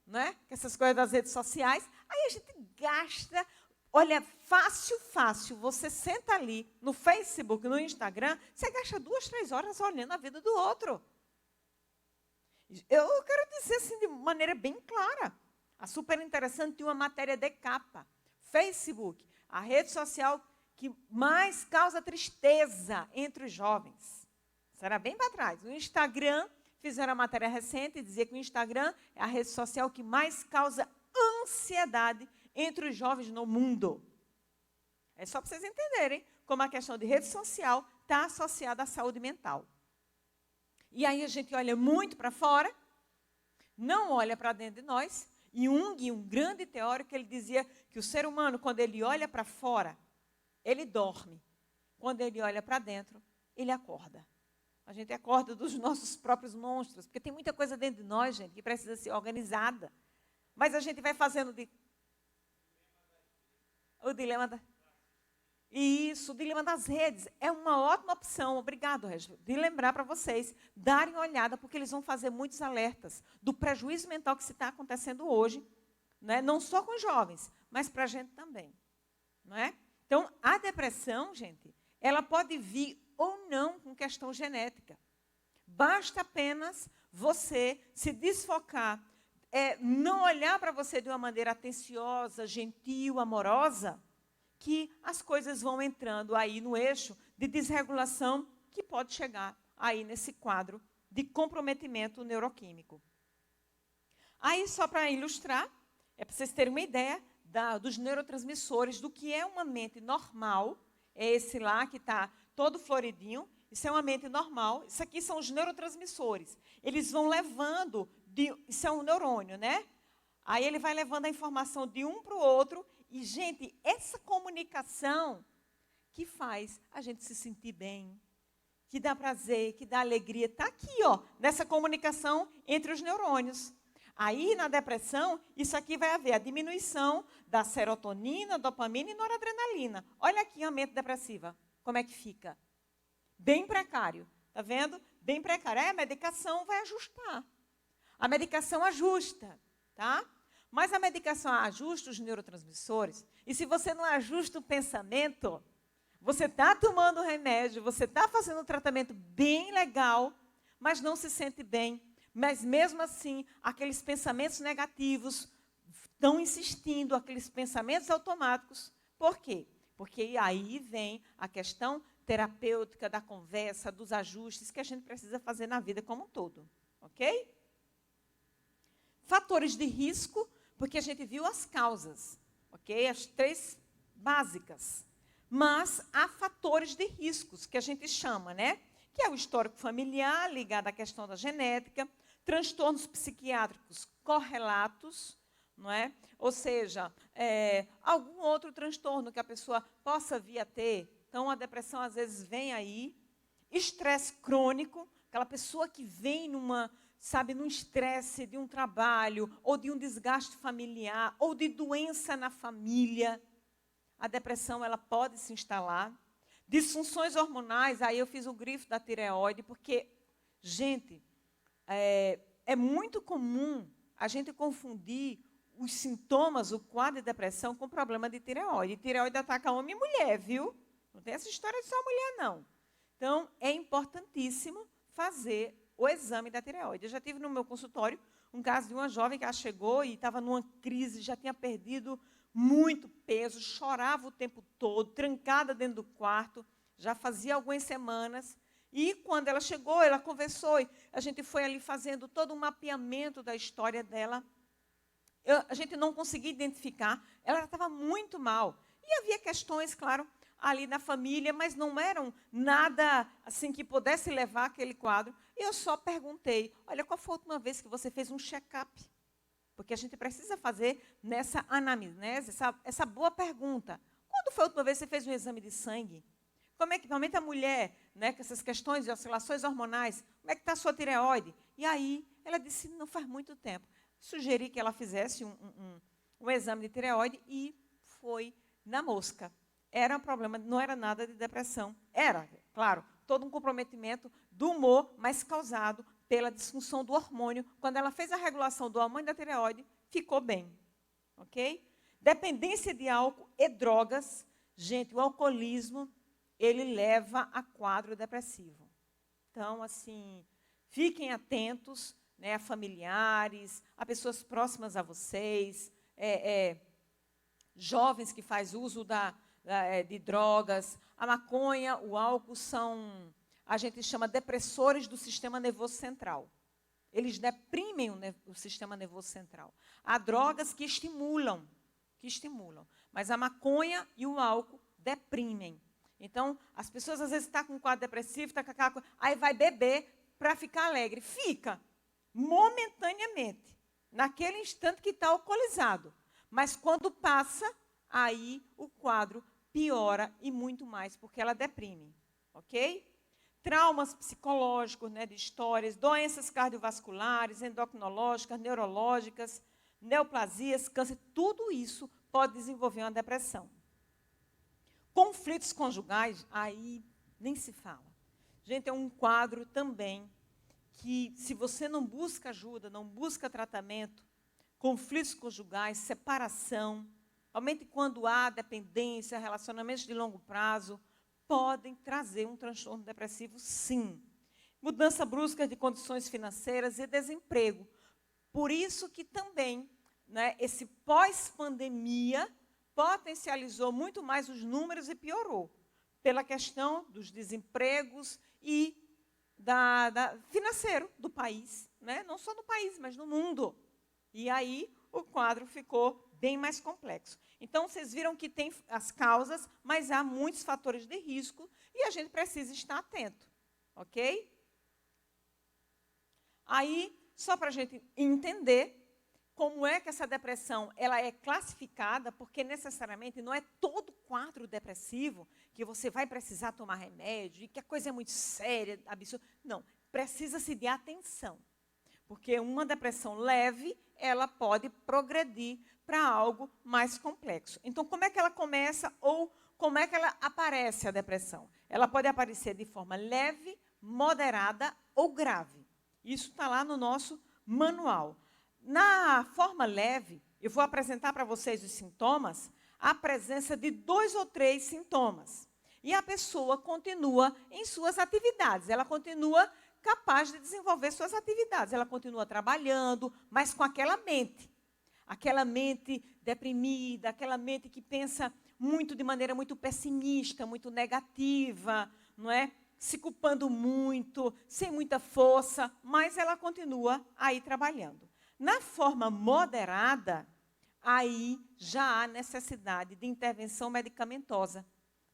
né, com essas coisas das redes sociais, aí a gente gasta, olha, fácil, você senta ali no Facebook, no Instagram, você gasta 2, 3 horas olhando a vida do outro. Eu quero dizer assim de maneira bem clara. A Super Interessante tinha uma matéria de capa. Facebook, a rede social que mais causa tristeza entre os jovens. Isso era bem para trás. O Instagram, fizeram a matéria recente e dizia que o Instagram é a rede social que mais causa ansiedade entre os jovens no mundo. É só para vocês entenderem como a questão de rede social está associada à saúde mental. E aí a gente olha muito para fora, não olha para dentro de nós. E Jung, um grande teórico, ele dizia que o ser humano, quando ele olha para fora, ele dorme. Quando ele olha para dentro, ele acorda. A gente acorda dos nossos próprios monstros, porque tem muita coisa dentro de nós, gente, que precisa ser organizada. Mas a gente vai fazendo o dilema da... Isso, o dilema das redes é uma ótima opção, obrigado, Régio, de lembrar para vocês, darem uma olhada, porque eles vão fazer muitos alertas do prejuízo mental que se está acontecendo hoje, né? Não só com os jovens, mas para a gente também. Não é? Então, a depressão, gente, ela pode vir ou não com questão genética. Basta apenas você se desfocar, não olhar para você de uma maneira atenciosa, gentil, amorosa, que as coisas vão entrando aí no eixo de desregulação que pode chegar aí nesse quadro de comprometimento neuroquímico. Aí, só para ilustrar, é para vocês terem uma ideia dos neurotransmissores, do que é uma mente normal, é esse lá que está todo floridinho, isso é uma mente normal, isso aqui são os neurotransmissores. Eles vão levando, isso é um neurônio, né? Aí ele vai levando a informação de um para o outro. E, gente, essa comunicação que faz a gente se sentir bem, que dá prazer, que dá alegria, está aqui, ó, nessa comunicação entre os neurônios. Aí, na depressão, isso aqui vai haver a diminuição da serotonina, dopamina e noradrenalina. Olha aqui a mente depressiva, como é que fica? Bem precário, tá vendo? Bem precário. A medicação vai ajustar. A medicação ajusta, tá? Mas a medicação ajusta os neurotransmissores. E se você não ajusta o pensamento, você está tomando remédio, você está fazendo um tratamento bem legal, mas não se sente bem. Mas mesmo assim, aqueles pensamentos negativos estão insistindo, aqueles pensamentos automáticos. Por quê? Porque aí vem a questão terapêutica da conversa, dos ajustes que a gente precisa fazer na vida como um todo. Ok? Fatores de risco, porque a gente viu as causas, ok? As 3 básicas. Mas há fatores de riscos, que a gente chama, né? Que é o histórico familiar, ligado à questão da genética, transtornos psiquiátricos correlatos, não é? Ou seja, algum outro transtorno que a pessoa possa vir a ter. Então, a depressão, às vezes, vem aí. Estresse crônico, aquela pessoa que vem num estresse de um trabalho, ou de um desgaste familiar, ou de doença na família. A depressão, ela pode se instalar. Disfunções hormonais, aí eu fiz o grifo da tireoide, porque, gente, é muito comum a gente confundir os sintomas, o quadro de depressão, com problema de tireoide. E tireoide ataca homem e mulher, viu? Não tem essa história de só mulher, não. Então, é importantíssimo fazer o exame da tireoide. Eu já tive no meu consultório um caso de uma jovem que ela chegou e estava numa crise, já tinha perdido muito peso, chorava o tempo todo, trancada dentro do quarto, já fazia algumas semanas. E quando ela chegou, ela conversou, e a gente foi ali fazendo todo um mapeamento da história dela. A gente não conseguia identificar, ela estava muito mal. E havia questões, claro, ali na família, mas não eram nada assim que pudesse levar aquele quadro. E eu só perguntei, olha, qual foi a última vez que você fez um check-up? Porque a gente precisa fazer nessa anamnese, essa boa pergunta. Quando foi a última vez que você fez um exame de sangue? Como é que, principalmente a mulher, né, com essas questões de oscilações hormonais, como é que está a sua tireoide? E aí, ela disse, não faz muito tempo. Sugeri que ela fizesse um exame de tireoide e foi na mosca. Era um problema, não era nada de depressão. Era, claro, todo um comprometimento do humor, mas causado pela disfunção do hormônio. Quando ela fez a regulação do hormônio da tireoide, ficou bem. Ok? Dependência de álcool e drogas. Gente, o alcoolismo, ele leva a quadro depressivo. Então, assim, fiquem atentos, né, a familiares, a pessoas próximas a vocês, jovens que fazem uso de drogas. A maconha, o álcool a gente chama depressores do sistema nervoso central. Eles deprimem o sistema nervoso central. Há drogas que estimulam. Mas a maconha e o álcool deprimem. Então, as pessoas às vezes estão com um quadro depressivo, aí vai beber para ficar alegre. Fica, momentaneamente, naquele instante que está alcoolizado. Mas quando passa, aí o quadro piora e muito mais, porque ela deprime. Ok? Traumas psicológicos, né, de histórias, doenças cardiovasculares, endocrinológicas, neurológicas, neoplasias, câncer, tudo isso pode desenvolver uma depressão. Conflitos conjugais, aí nem se fala. Gente, é um quadro também que, se você não busca ajuda, não busca tratamento, conflitos conjugais, separação, somente quando há dependência, relacionamentos de longo prazo, podem trazer um transtorno depressivo, sim. Mudança brusca de condições financeiras e desemprego. Por isso que também, né, esse pós-pandemia potencializou muito mais os números e piorou. Pela questão dos desempregos e financeiro do país. Né? Não só no país, mas no mundo. E aí o quadro ficou bem mais complexo. Então, vocês viram que tem as causas, mas há muitos fatores de risco e a gente precisa estar atento. Ok? Aí, só para a gente entender como é que essa depressão ela é classificada, porque necessariamente não é todo quadro depressivo que você vai precisar tomar remédio e que a coisa é muito séria, absurda. Não, precisa-se de atenção. Porque uma depressão leve, ela pode progredir para algo mais complexo. Então, como é que ela começa ou como é que ela aparece, a depressão? Ela pode aparecer de forma leve, moderada ou grave. Isso está lá no nosso manual. Na forma leve, eu vou apresentar para vocês os sintomas, a presença de 2 ou 3 sintomas. E a pessoa continua em suas atividades, ela continua capaz de desenvolver suas atividades, ela continua trabalhando, mas com aquela mente deprimida, aquela mente que pensa de maneira muito pessimista, muito negativa, não é? Se culpando muito, sem muita força, mas ela continua aí trabalhando. Na forma moderada, aí já há necessidade de intervenção medicamentosa,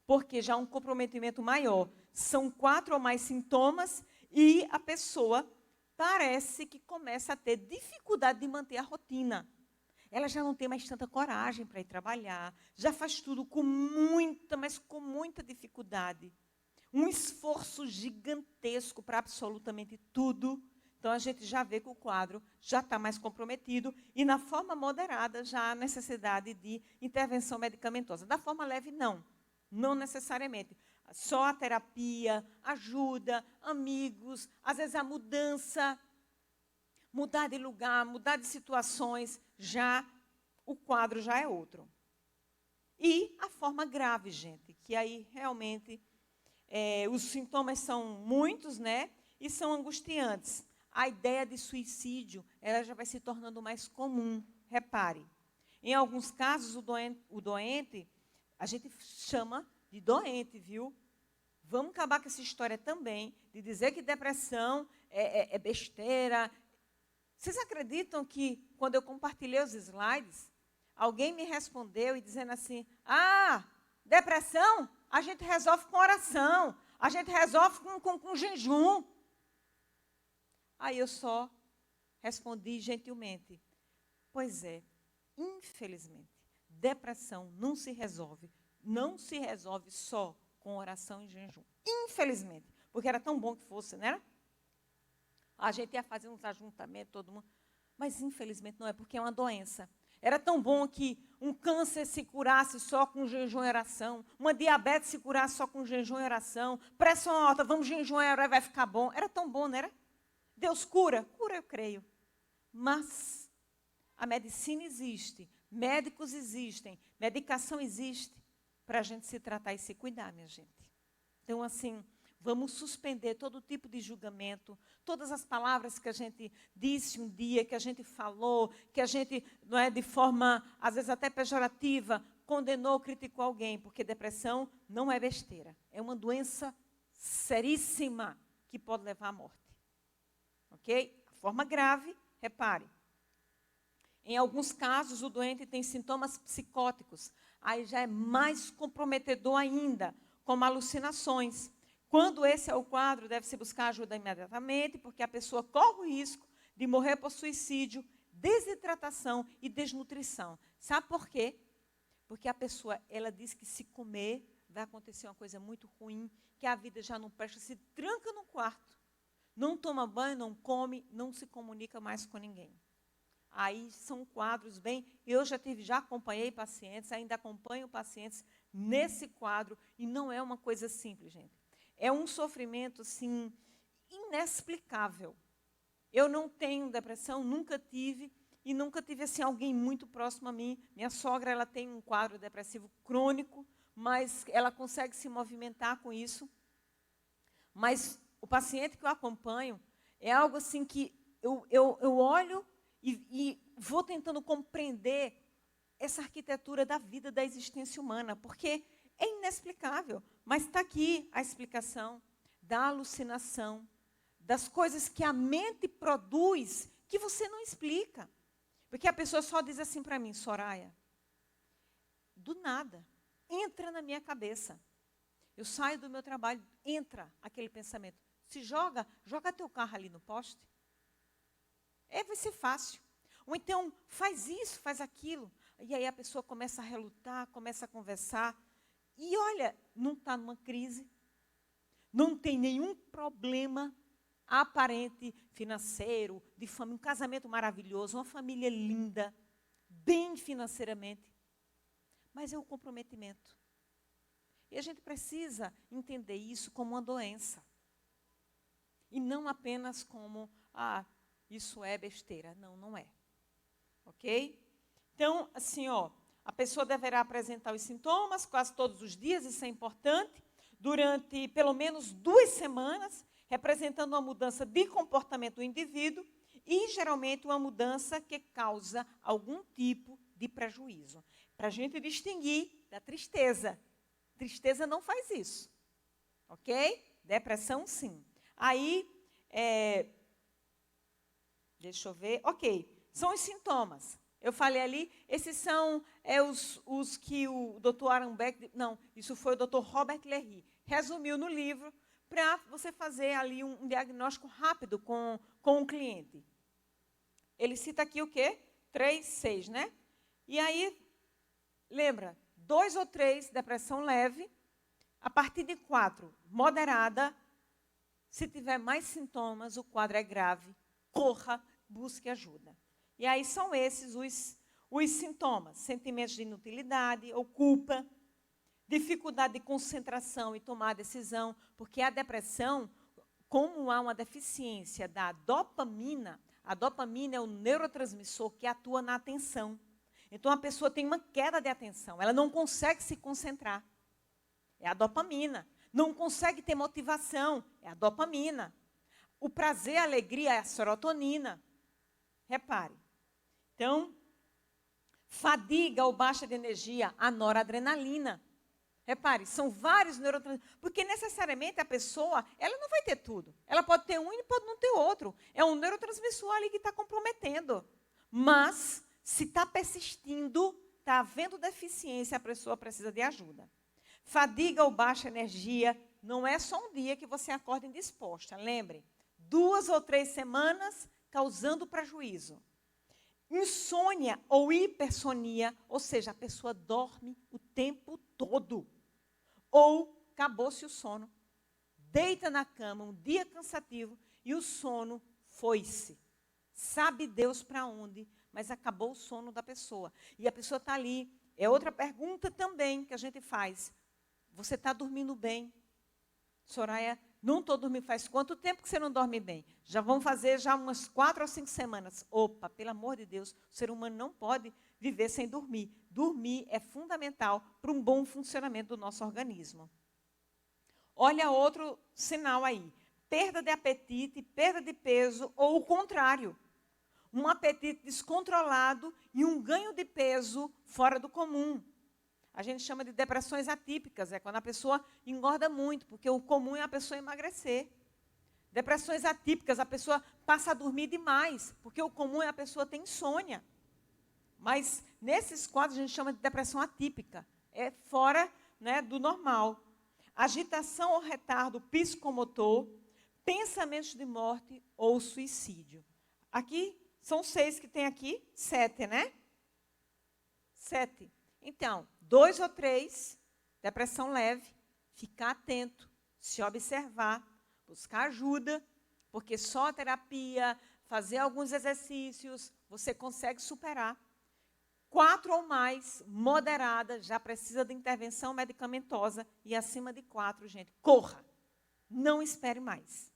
porque já há um comprometimento maior. São 4 ou mais sintomas e a pessoa parece que começa a ter dificuldade de manter a rotina. Ela já não tem mais tanta coragem para ir trabalhar, já faz tudo com muita dificuldade. Um esforço gigantesco para absolutamente tudo. Então, a gente já vê que o quadro já está mais comprometido e, na forma moderada, já há necessidade de intervenção medicamentosa. Da forma leve, não necessariamente. Só a terapia, ajuda, amigos, às vezes a mudança, mudar de lugar, mudar de situações, o quadro já é outro. E a forma grave, gente, que aí realmente os sintomas são muitos, né, e são angustiantes. A ideia de suicídio, ela já vai se tornando mais comum, repare. Em alguns casos, o doente, a gente chama de doente, viu? Vamos acabar com essa história também, de dizer que depressão é besteira. Vocês acreditam que, quando eu compartilhei os slides, alguém me respondeu e dizendo assim, depressão a gente resolve com oração, a gente resolve com jejum. Aí eu só respondi gentilmente, pois é, infelizmente, depressão não se resolve só com oração e jejum. Infelizmente, porque era tão bom que fosse, não era? A gente ia fazer uns ajuntamentos, todo mundo. Mas, infelizmente, não é, porque é uma doença. Era tão bom que um câncer se curasse só com jejum e oração, uma diabetes se curasse só com jejum e oração, pressão alta, vamos jejuar e vai ficar bom. Era tão bom, não era? Deus cura? Cura, eu creio. Mas a medicina existe, médicos existem, medicação existe para a gente se tratar e se cuidar, minha gente. Então, assim, vamos suspender todo tipo de julgamento, todas as palavras que a gente disse um dia, que a gente falou, que a gente, não é, de forma, às vezes até pejorativa, condenou, criticou alguém, porque depressão não é besteira. É uma doença seríssima que pode levar à morte. Ok? A forma grave, repare. Em alguns casos, o doente tem sintomas psicóticos. Aí já é mais comprometedor ainda, como alucinações. Quando esse é o quadro, deve-se buscar ajuda imediatamente, porque a pessoa corre o risco de morrer por suicídio, desidratação e desnutrição. Sabe por quê? Porque a pessoa, ela diz que se comer, vai acontecer uma coisa muito ruim, que a vida já não presta, se tranca no quarto, não toma banho, não come, não se comunica mais com ninguém. Aí são quadros bem... Eu já acompanhei pacientes, ainda acompanho pacientes nesse quadro, e não é uma coisa simples, gente. É um sofrimento, assim, inexplicável. Eu não tenho depressão, nunca tive, e nunca tive, assim, alguém muito próximo a mim. Minha sogra, ela tem um quadro depressivo crônico, mas ela consegue se movimentar com isso. Mas o paciente que eu acompanho é algo assim que eu olho e vou tentando compreender essa arquitetura da vida, da existência humana, porque é inexplicável, mas está aqui a explicação da alucinação, das coisas que a mente produz, que você não explica. Porque a pessoa só diz assim para mim, Soraya, do nada, entra na minha cabeça. Eu saio do meu trabalho, entra aquele pensamento. Se joga teu carro ali no poste. Vai ser fácil. Ou então, faz isso, faz aquilo. E aí a pessoa começa a relutar, começa a conversar. E olha, não está numa crise. Não tem nenhum problema aparente, financeiro, de família, um casamento maravilhoso, uma família linda, bem financeiramente. Mas é o comprometimento. E a gente precisa entender isso como uma doença. E não apenas como, isso é besteira. Não, não é. Ok? Então, assim, a pessoa deverá apresentar os sintomas quase todos os dias, isso é importante, durante pelo menos 2 semanas, representando uma mudança de comportamento do indivíduo e, geralmente, uma mudança que causa algum tipo de prejuízo. Para a gente distinguir da tristeza. Tristeza não faz isso. Ok? Depressão, sim. Aí, deixa eu ver. Ok, são os sintomas. Eu falei ali, esses são os que o Dr. Arenbeck, não, isso foi o Dr. Robert Léry, resumiu no livro para você fazer ali um diagnóstico rápido com o cliente. Ele cita aqui o quê? 3, 6, né? E aí, lembra, 2 ou 3, depressão leve. A partir de 4, moderada. Se tiver mais sintomas, o quadro é grave. Corra, busque ajuda. E aí são esses os sintomas. Sentimentos de inutilidade ou culpa. Dificuldade de concentração e tomar decisão. Porque a depressão, como há uma deficiência da dopamina, a dopamina é o neurotransmissor que atua na atenção. Então, a pessoa tem uma queda de atenção. Ela não consegue se concentrar. É a dopamina. Não consegue ter motivação. É a dopamina. O prazer, a alegria é a serotonina. Repare. Então, fadiga ou baixa de energia, a noradrenalina. Repare, são vários neurotransmissores. Porque necessariamente a pessoa, ela não vai ter tudo. Ela pode ter um e pode não ter outro. É um neurotransmissor ali que está comprometendo. Mas, se está persistindo, está havendo deficiência, a pessoa precisa de ajuda. Fadiga ou baixa energia, não é só um dia que você acorda indisposta. Lembre, 2 ou 3 semanas causando prejuízo. Insônia ou hipersonia, ou seja, a pessoa dorme o tempo todo. Ou acabou-se o sono, deita na cama um dia cansativo e o sono foi-se. Sabe Deus para onde, mas acabou o sono da pessoa. E a pessoa está ali. É outra pergunta também que a gente faz. Você está dormindo bem? Soraya, Não estou dormindo. Faz quanto tempo que você não dorme bem? Já vão fazer já umas 4 ou 5 semanas. Opa, pelo amor de Deus, o ser humano não pode viver sem dormir. Dormir é fundamental para um bom funcionamento do nosso organismo. Olha outro sinal aí. Perda de apetite, perda de peso ou o contrário. Um apetite descontrolado e um ganho de peso fora do comum. A gente chama de depressões atípicas, é quando a pessoa engorda muito, porque o comum é a pessoa emagrecer. Depressões atípicas, a pessoa passa a dormir demais, porque o comum é a pessoa ter insônia. Mas nesses quadros a gente chama de depressão atípica, é fora, né, do normal. Agitação ou retardo psicomotor, pensamentos de morte ou suicídio. Aqui, são 6 que tem aqui, 7, né? 7. Então, 2 ou 3, depressão leve, ficar atento, se observar, buscar ajuda, porque só a terapia, fazer alguns exercícios, você consegue superar. 4 ou mais, moderada, já precisa de intervenção medicamentosa, e acima de 4, gente, corra, não espere mais.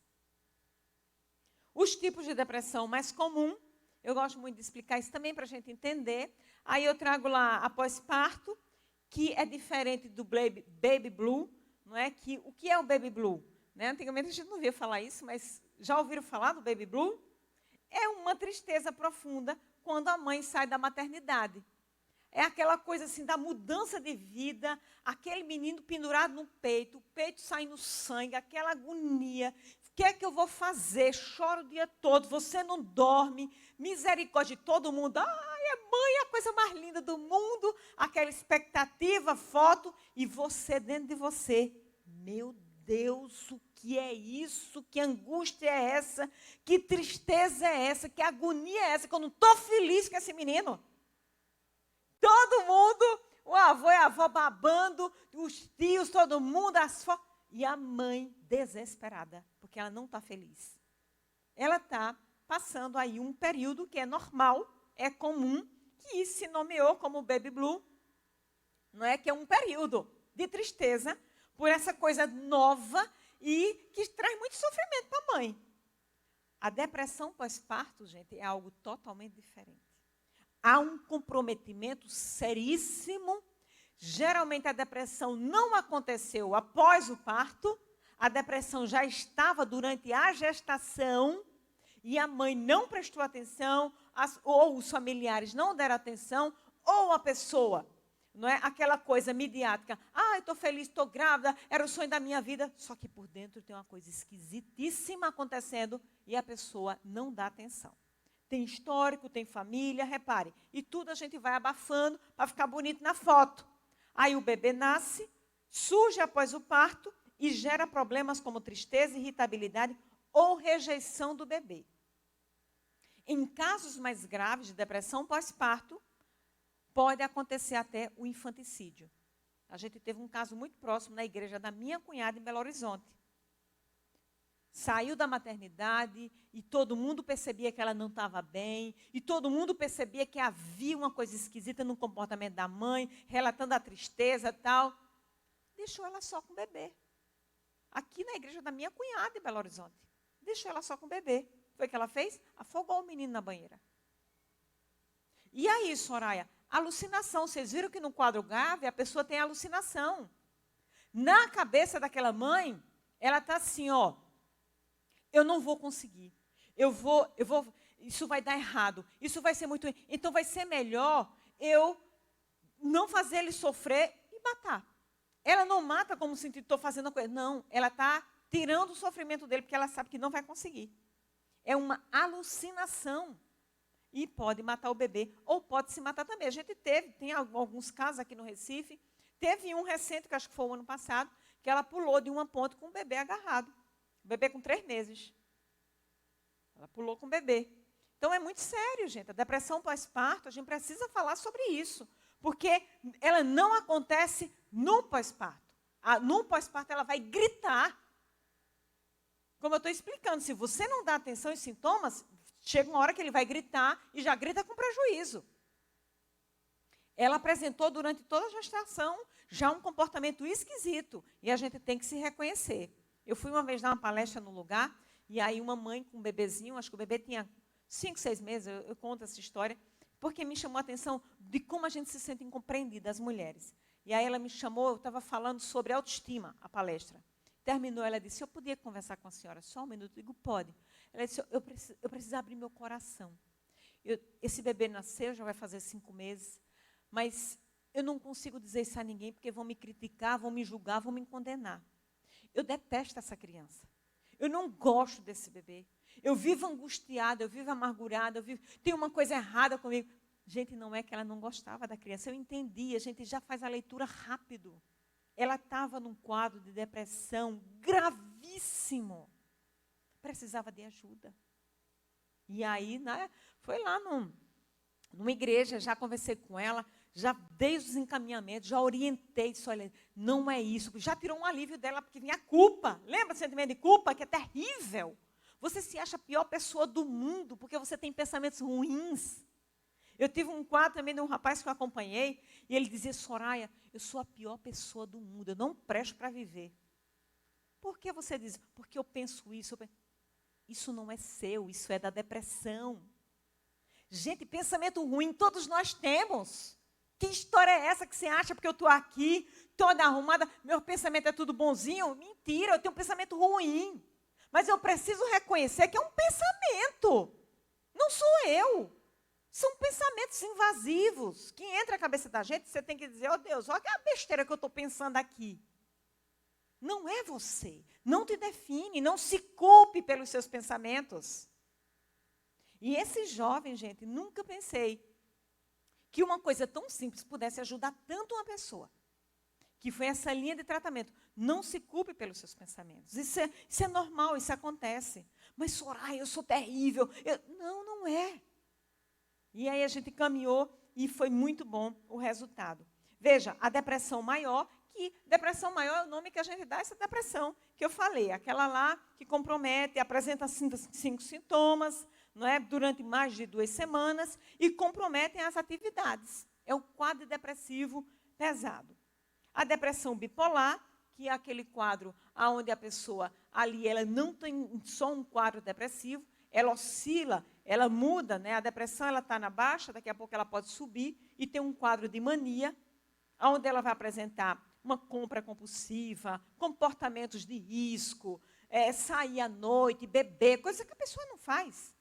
Os tipos de depressão mais comum, eu gosto muito de explicar isso também para a gente entender. Aí eu trago lá a pós-parto, que é diferente do baby blue, não é? O que é o baby blue? Né? Antigamente a gente não via falar isso, mas já ouviram falar do baby blue? É uma tristeza profunda quando a mãe sai da maternidade. É aquela coisa assim da mudança de vida, aquele menino pendurado no peito, o peito saindo sangue, aquela agonia. O que é que eu vou fazer? Choro o dia todo, você não dorme, misericórdia de todo mundo. Ai, a mãe é a coisa mais linda do mundo, aquela expectativa, foto, e você dentro de você. Meu Deus, o que é isso? Que angústia é essa? Que tristeza é essa? Que agonia é essa? Que eu não estou feliz com esse menino. Todo mundo, o avô e a avó babando, os tios, todo mundo, as fotos. E a mãe desesperada, porque ela não está feliz. Ela está passando aí um período que é normal, é comum, que se nomeou como baby blue, não é? Que é um período de tristeza por essa coisa nova e que traz muito sofrimento para a mãe. A depressão pós-parto, gente, é algo totalmente diferente. Há um comprometimento seríssimo. Geralmente a depressão não aconteceu após o parto, a depressão já estava durante a gestação e a mãe não prestou atenção, ou os familiares não deram atenção, ou a pessoa, não é? Aquela coisa midiática, eu estou feliz, estou grávida, era o sonho da minha vida, só que por dentro tem uma coisa esquisitíssima acontecendo e a pessoa não dá atenção. Tem histórico, tem família, repare, e tudo a gente vai abafando para ficar bonito na foto. Aí o bebê nasce, surge após o parto e gera problemas como tristeza, irritabilidade ou rejeição do bebê. Em casos mais graves de depressão pós-parto, pode acontecer até o infanticídio. A gente teve um caso muito próximo na igreja da minha cunhada em Belo Horizonte. Saiu da maternidade e todo mundo percebia que ela não estava bem, e todo mundo percebia que havia uma coisa esquisita no comportamento da mãe, relatando a tristeza e tal. Deixou ela só com o bebê. Aqui na igreja da minha cunhada em Belo Horizonte. Deixou ela só com o bebê. Foi o que ela fez? Afogou o menino na banheira. E aí, Soraya? Alucinação. Vocês viram que no quadro grave a pessoa tem alucinação. Na cabeça daquela mãe, ela está assim, eu não vou conseguir, isso vai dar errado, isso vai ser muito ruim. Então vai ser melhor eu não fazer ele sofrer e matar. Ela não mata como se estou fazendo a coisa. Não, ela está tirando o sofrimento dele, porque ela sabe que não vai conseguir. É uma alucinação. E pode matar o bebê, ou pode se matar também. A gente tem alguns casos aqui no Recife. Teve um recente, que acho que foi o ano passado, que ela pulou de uma ponte com o bebê agarrado. O bebê com 3 meses. Ela pulou com o bebê. Então é muito sério, gente. A depressão pós-parto, a gente precisa falar sobre isso. Porque ela não acontece no pós-parto. No pós-parto ela vai gritar. Como eu estou explicando, se você não dá atenção aos sintomas, chega uma hora que ele vai gritar e já grita com prejuízo. Ela apresentou durante toda a gestação já um comportamento esquisito. E a gente tem que se reconhecer. Eu fui uma vez dar uma palestra no lugar, e aí uma mãe com um bebezinho, acho que o bebê tinha 5, 6 meses, eu conto essa história, porque me chamou a atenção de como a gente se sente incompreendida, as mulheres. E aí ela me chamou, eu estava falando sobre autoestima, a palestra. Terminou, ela disse, eu podia conversar com a senhora só um minuto? Eu digo, pode. Ela disse, eu preciso abrir meu coração. Esse bebê nasceu, já vai fazer 5 meses, mas eu não consigo dizer isso a ninguém, porque vão me criticar, vão me julgar, vão me condenar. Eu detesto essa criança. Eu não gosto desse bebê. Eu vivo angustiada, eu vivo amargurada, tem uma coisa errada comigo. Gente, não é que ela não gostava da criança, eu entendi, a gente já faz a leitura rápido. Ela estava num quadro de depressão gravíssimo. Precisava de ajuda. E aí, né, foi lá numa igreja, já conversei com ela, já dei os encaminhamentos, já orientei, disse, olha, não é isso. Já tirou um alívio dela, porque vinha a culpa. Lembra do sentimento de culpa, que é terrível? Você se acha a pior pessoa do mundo, porque você tem pensamentos ruins. Eu tive um quadro também de um rapaz que eu acompanhei, e ele dizia, Soraya, eu sou a pior pessoa do mundo, eu não presto para viver. Por que você diz? Porque eu penso isso. Isso não é seu, isso é da depressão. Gente, pensamento ruim todos nós temos. Que história é essa que você acha porque eu estou aqui, toda arrumada, meu pensamento é tudo bonzinho? Mentira, eu tenho um pensamento ruim. Mas eu preciso reconhecer que é um pensamento. Não sou eu. São pensamentos invasivos que entram na cabeça da gente, você tem que dizer, oh Deus, olha a besteira que eu estou pensando aqui. Não é você, não te define, não se culpe pelos seus pensamentos. E esse jovem, gente, nunca pensei que uma coisa tão simples pudesse ajudar tanto uma pessoa. Que foi essa linha de tratamento. Não se culpe pelos seus pensamentos. Isso é normal, isso acontece. Mas, Soraya, eu sou terrível. Não é. E aí a gente caminhou e foi muito bom o resultado. Veja, a depressão maior, que depressão maior é o nome que a gente dá a essa depressão que eu falei. Aquela lá que compromete, apresenta 5 sintomas, não é, durante mais de 2 semanas e comprometem as atividades. É o quadro depressivo pesado. A depressão bipolar, que é aquele quadro onde a pessoa ali ela não tem só um quadro depressivo, ela oscila, ela muda, né? A depressão ela está na baixa, daqui a pouco ela pode subir e tem um quadro de mania, onde ela vai apresentar uma compra compulsiva, comportamentos de risco, sair à noite, beber, coisa que a pessoa não faz.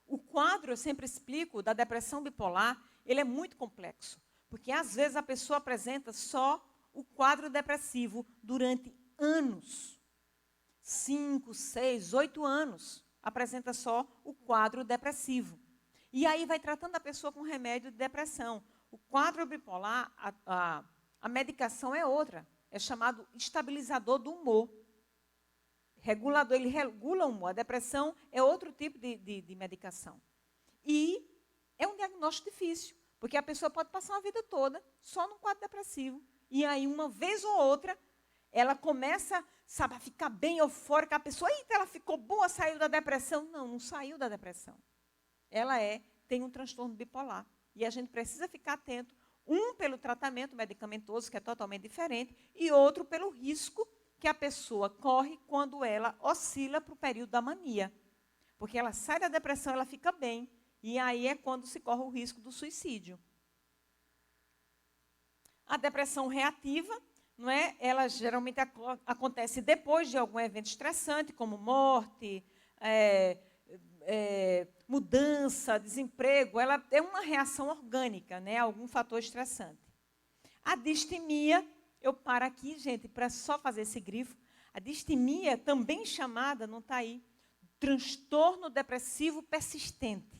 O quadro, eu sempre explico, da depressão bipolar, ele é muito complexo, porque às vezes a pessoa apresenta só o quadro depressivo durante anos, 5, 6, 8 anos. Apresenta só o quadro depressivo. E aí vai tratando a pessoa com remédio de depressão. O quadro bipolar, a medicação é outra. É chamado estabilizador do humor. Regulador, ele regula o humor. A depressão é outro tipo de medicação. E é um diagnóstico difícil, porque a pessoa pode passar uma vida toda só no quadro depressivo. E aí, uma vez ou outra, ela começa, sabe, a ficar bem eufórica. A pessoa, eita, ela ficou boa, saiu da depressão. Não saiu da depressão. Ela tem um transtorno bipolar. E a gente precisa ficar atento. Um pelo tratamento medicamentoso, que é totalmente diferente, e outro pelo risco que a pessoa corre quando ela oscila para o período da mania. Porque ela sai da depressão, ela fica bem. E aí é quando se corre o risco do suicídio. A depressão reativa, não é? Ela geralmente acontece depois de algum evento estressante, como morte, mudança, desemprego. Ela é uma reação orgânica, né, a algum fator estressante. A distimia, eu paro aqui, gente, para só fazer esse grifo. A distimia, também chamada, não está aí, transtorno depressivo persistente.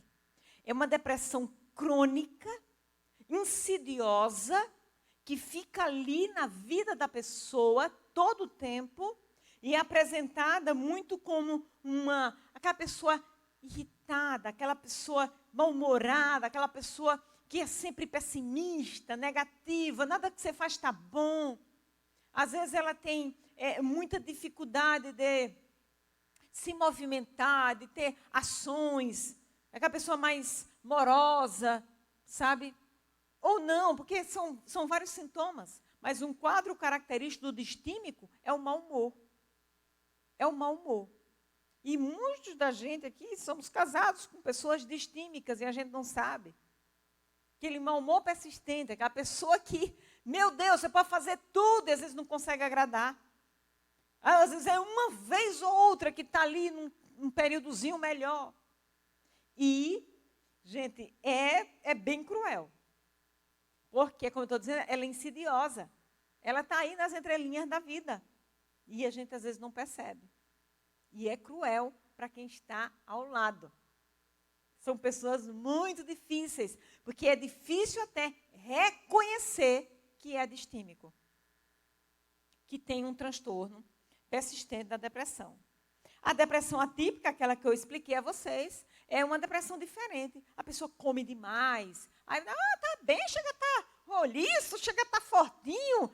É uma depressão crônica, insidiosa, que fica ali na vida da pessoa todo o tempo e é apresentada muito como aquela pessoa irritada, aquela pessoa mal-humorada, aquela pessoa que é sempre pessimista, negativa, nada que você faz está bom. Às vezes ela tem muita dificuldade de se movimentar, de ter ações, é aquela pessoa mais morosa, sabe? Ou não, porque são vários sintomas. Mas um quadro característico do distímico é o mau humor. é o mau humor. E muitos da gente aqui somos casados com pessoas distímicas e a gente não sabe. Aquele mau humor persistente, aquela pessoa que, meu Deus, você pode fazer tudo e às vezes não consegue agradar. Às vezes é uma vez ou outra que está ali num períodozinho melhor. E, gente, é bem cruel. Porque, como eu estou dizendo, ela é insidiosa. Ela está aí nas entrelinhas da vida. E a gente às vezes não percebe. E é cruel para quem está ao lado. São pessoas muito difíceis, porque é difícil até reconhecer que é distímico, que tem um transtorno persistente da depressão. A depressão atípica, aquela que eu expliquei a vocês, é uma depressão diferente. A pessoa come demais. Aí, tá bem, chega a estar roliço, chega a estar fortinho.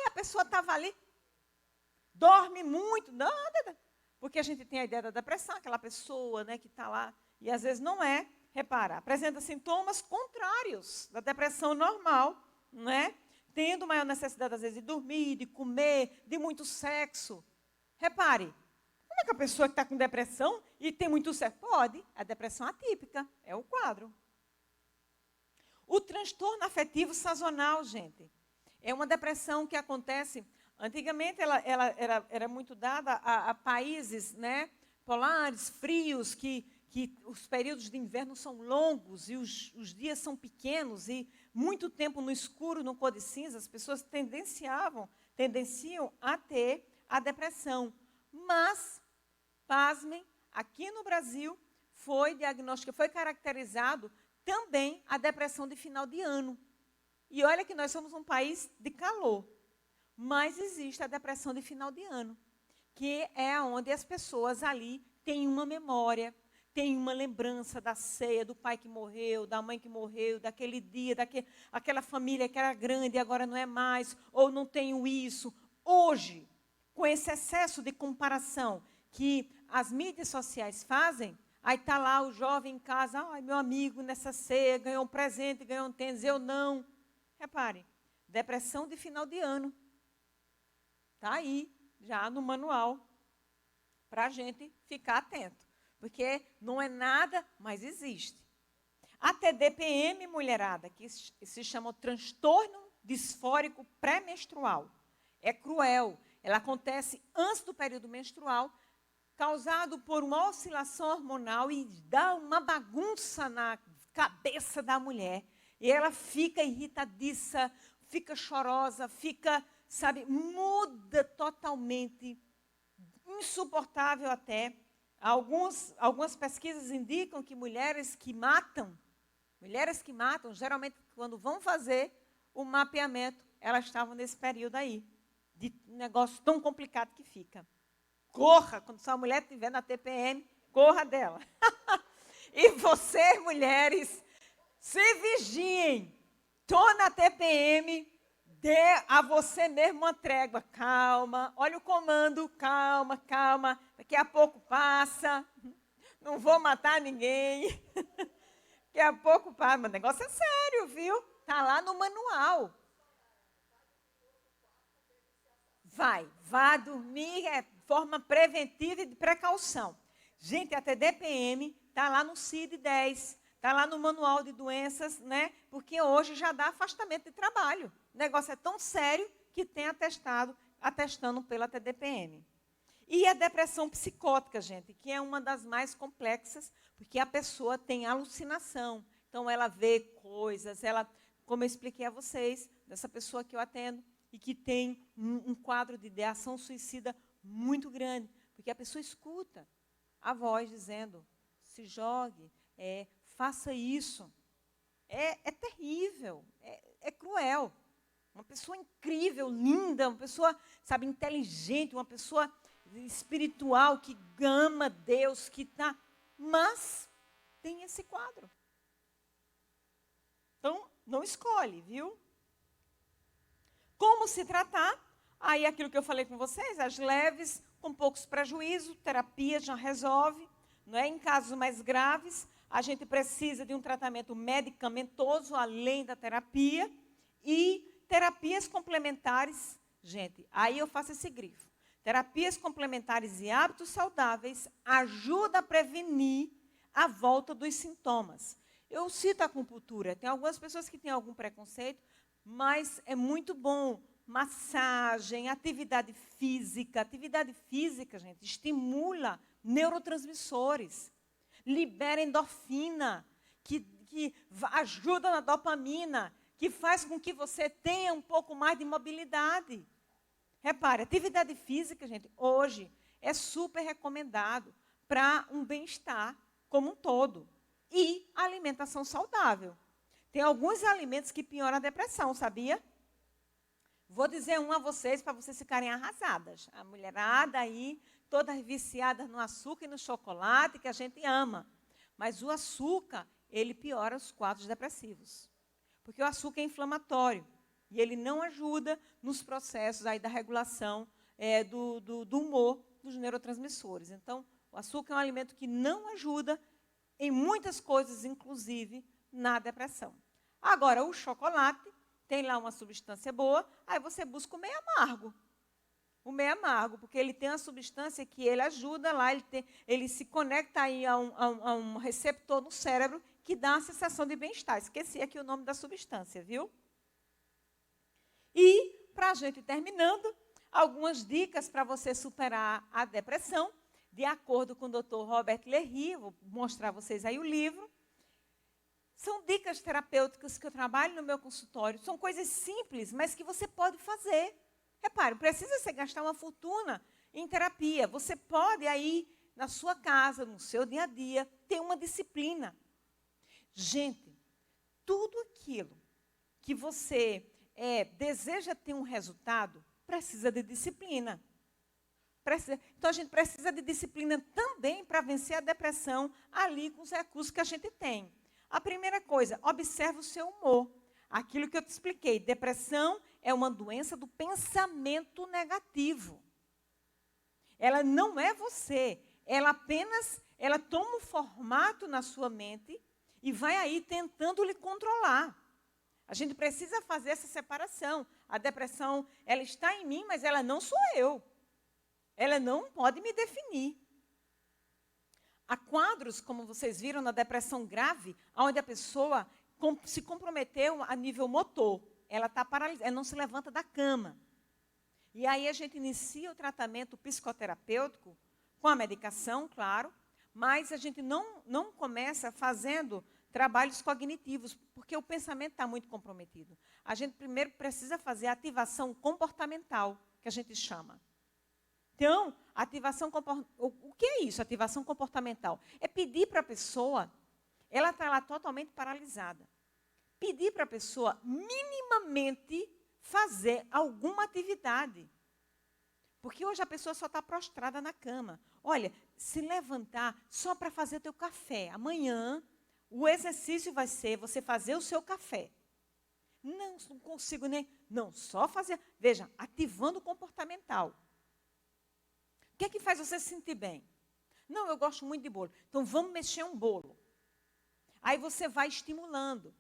A pessoa estava ali, dorme muito. Nada. Porque a gente tem a ideia da depressão, aquela pessoa, né, que está lá. E às vezes não é. Repara, apresenta sintomas contrários da depressão normal, né? Tendo maior necessidade, às vezes, de dormir, de comer, de muito sexo. Repare, como é que a pessoa que está com depressão e tem muito sexo? Pode, a depressão atípica, é o quadro. O transtorno afetivo sazonal, gente, é uma depressão que acontece. Antigamente, ela era muito dada a países, né, polares, frios, que os períodos de inverno são longos e os dias são pequenos e muito tempo no escuro, no cor de cinza, as pessoas tendenciam a ter a depressão. Mas, pasmem, aqui no Brasil foi caracterizado também a depressão de final de ano. E olha que nós somos um país de calor, mas existe a depressão de final de ano, que é onde as pessoas ali têm uma memória, tem uma lembrança da ceia, do pai que morreu, da mãe que morreu, daquele dia, aquela família que era grande e agora não é mais, ou não tenho isso. Hoje, com esse excesso de comparação que as mídias sociais fazem, aí está lá o jovem em casa, meu amigo nessa ceia ganhou um presente, ganhou um tênis, eu não. Repare, depressão de final de ano. Está aí, já no manual, para a gente ficar atento. Porque não é nada, mas existe. A TDPM, mulherada, que se chama transtorno disfórico pré-menstrual. É cruel. Ela acontece antes do período menstrual, causado por uma oscilação hormonal e dá uma bagunça na cabeça da mulher. E ela fica irritadiça, fica chorosa, muda totalmente, insuportável até. Algumas pesquisas indicam que mulheres que matam, geralmente quando vão fazer o mapeamento, elas estavam nesse período aí, de negócio tão complicado que fica. Corra, quando sua mulher estiver na TPM, corra dela. E vocês, mulheres, se vigiem. Estou na TPM, dê a você mesmo uma trégua. Calma, olha o comando, calma. Daqui a pouco passa. Não vou matar ninguém. Daqui a pouco passa. Mas o negócio é sério, viu? Está lá no manual. Vá dormir, é forma preventiva e de precaução. Gente, a TDPM está lá no CID-10, está lá no manual de doenças, né? Porque hoje já dá afastamento de trabalho. O negócio é tão sério que tem atestando pela TDPM. E a depressão psicótica, gente, que é uma das mais complexas, porque a pessoa tem alucinação. Então, ela vê coisas, como eu expliquei a vocês, dessa pessoa que eu atendo, e que tem um quadro de ideação suicida muito grande, porque a pessoa escuta a voz dizendo, se jogue, faça isso. É terrível, é cruel. Uma pessoa incrível, linda, uma pessoa, inteligente, uma pessoa espiritual que ama Deus, mas tem esse quadro. Então, não escolhe, viu? Como se tratar? Aí aquilo que eu falei com vocês, as leves, com poucos prejuízos, terapia já resolve. Não é? Em casos mais graves, a gente precisa de um tratamento medicamentoso, além da terapia, e terapias complementares, gente, aí eu faço esse grifo. Terapias complementares e hábitos saudáveis ajudam a prevenir a volta dos sintomas. Eu cito a acupuntura. Tem algumas pessoas que têm algum preconceito, mas é muito bom. Massagem, atividade física. Atividade física, gente, estimula neurotransmissores. Libera endorfina, que ajuda na dopamina, que faz com que você tenha um pouco mais de mobilidade. Repare, atividade física, gente, hoje é super recomendado para um bem-estar como um todo. E alimentação saudável. Tem alguns alimentos que pioram a depressão, sabia? Vou dizer um a vocês para vocês ficarem arrasadas. A mulherada aí, todas viciadas no açúcar e no chocolate, que a gente ama. Mas o açúcar, ele piora os quadros depressivos. Porque o açúcar é inflamatório. E ele não ajuda nos processos aí da regulação do humor dos neurotransmissores. Então, o açúcar é um alimento que não ajuda em muitas coisas, inclusive na depressão. Agora, o chocolate tem lá uma substância boa, aí você busca o meio amargo. O meio amargo, porque ele tem uma substância que ele ajuda lá, ele se conecta aí a um receptor no cérebro que dá uma sensação de bem-estar. Esqueci aqui o nome da substância, viu? E, para a gente terminando, algumas dicas para você superar a depressão, de acordo com o Dr. Robert Léry, vou mostrar a vocês aí o livro. São dicas terapêuticas que eu trabalho no meu consultório. São coisas simples, mas que você pode fazer. Repare, precisa você gastar uma fortuna em terapia. Você pode aí, na sua casa, no seu dia a dia, ter uma disciplina. Gente, tudo aquilo que você deseja ter um resultado, precisa de disciplina. Então, a gente precisa de disciplina também para vencer a depressão ali com os recursos que a gente tem. A primeira coisa, observe o seu humor. Aquilo que eu te expliquei, depressão é uma doença do pensamento negativo. Ela não é você, ela toma um formato na sua mente e vai aí tentando lhe controlar. A gente precisa fazer essa separação. A depressão, ela está em mim, mas ela não sou eu. Ela não pode me definir. Há quadros, como vocês viram, na depressão grave, onde a pessoa se comprometeu a nível motor. Ela está paralisada, ela não se levanta da cama. E aí a gente inicia o tratamento psicoterapêutico, com a medicação, claro, mas a gente não começa fazendo trabalhos cognitivos, porque o pensamento está muito comprometido. A gente primeiro precisa fazer a ativação comportamental, que a gente chama. Então, o que é isso, ativação comportamental? É pedir para a pessoa, ela está lá totalmente paralisada, pedir para a pessoa minimamente fazer alguma atividade. Porque hoje a pessoa só está prostrada na cama. Olha, se levantar só para fazer o teu café. Amanhã, o exercício vai ser você fazer o seu café. Não consigo nem... Não, só fazer... Veja, ativando o comportamental. O que é que faz você se sentir bem? Não, eu gosto muito de bolo. Então, vamos mexer um bolo. Aí você vai estimulando.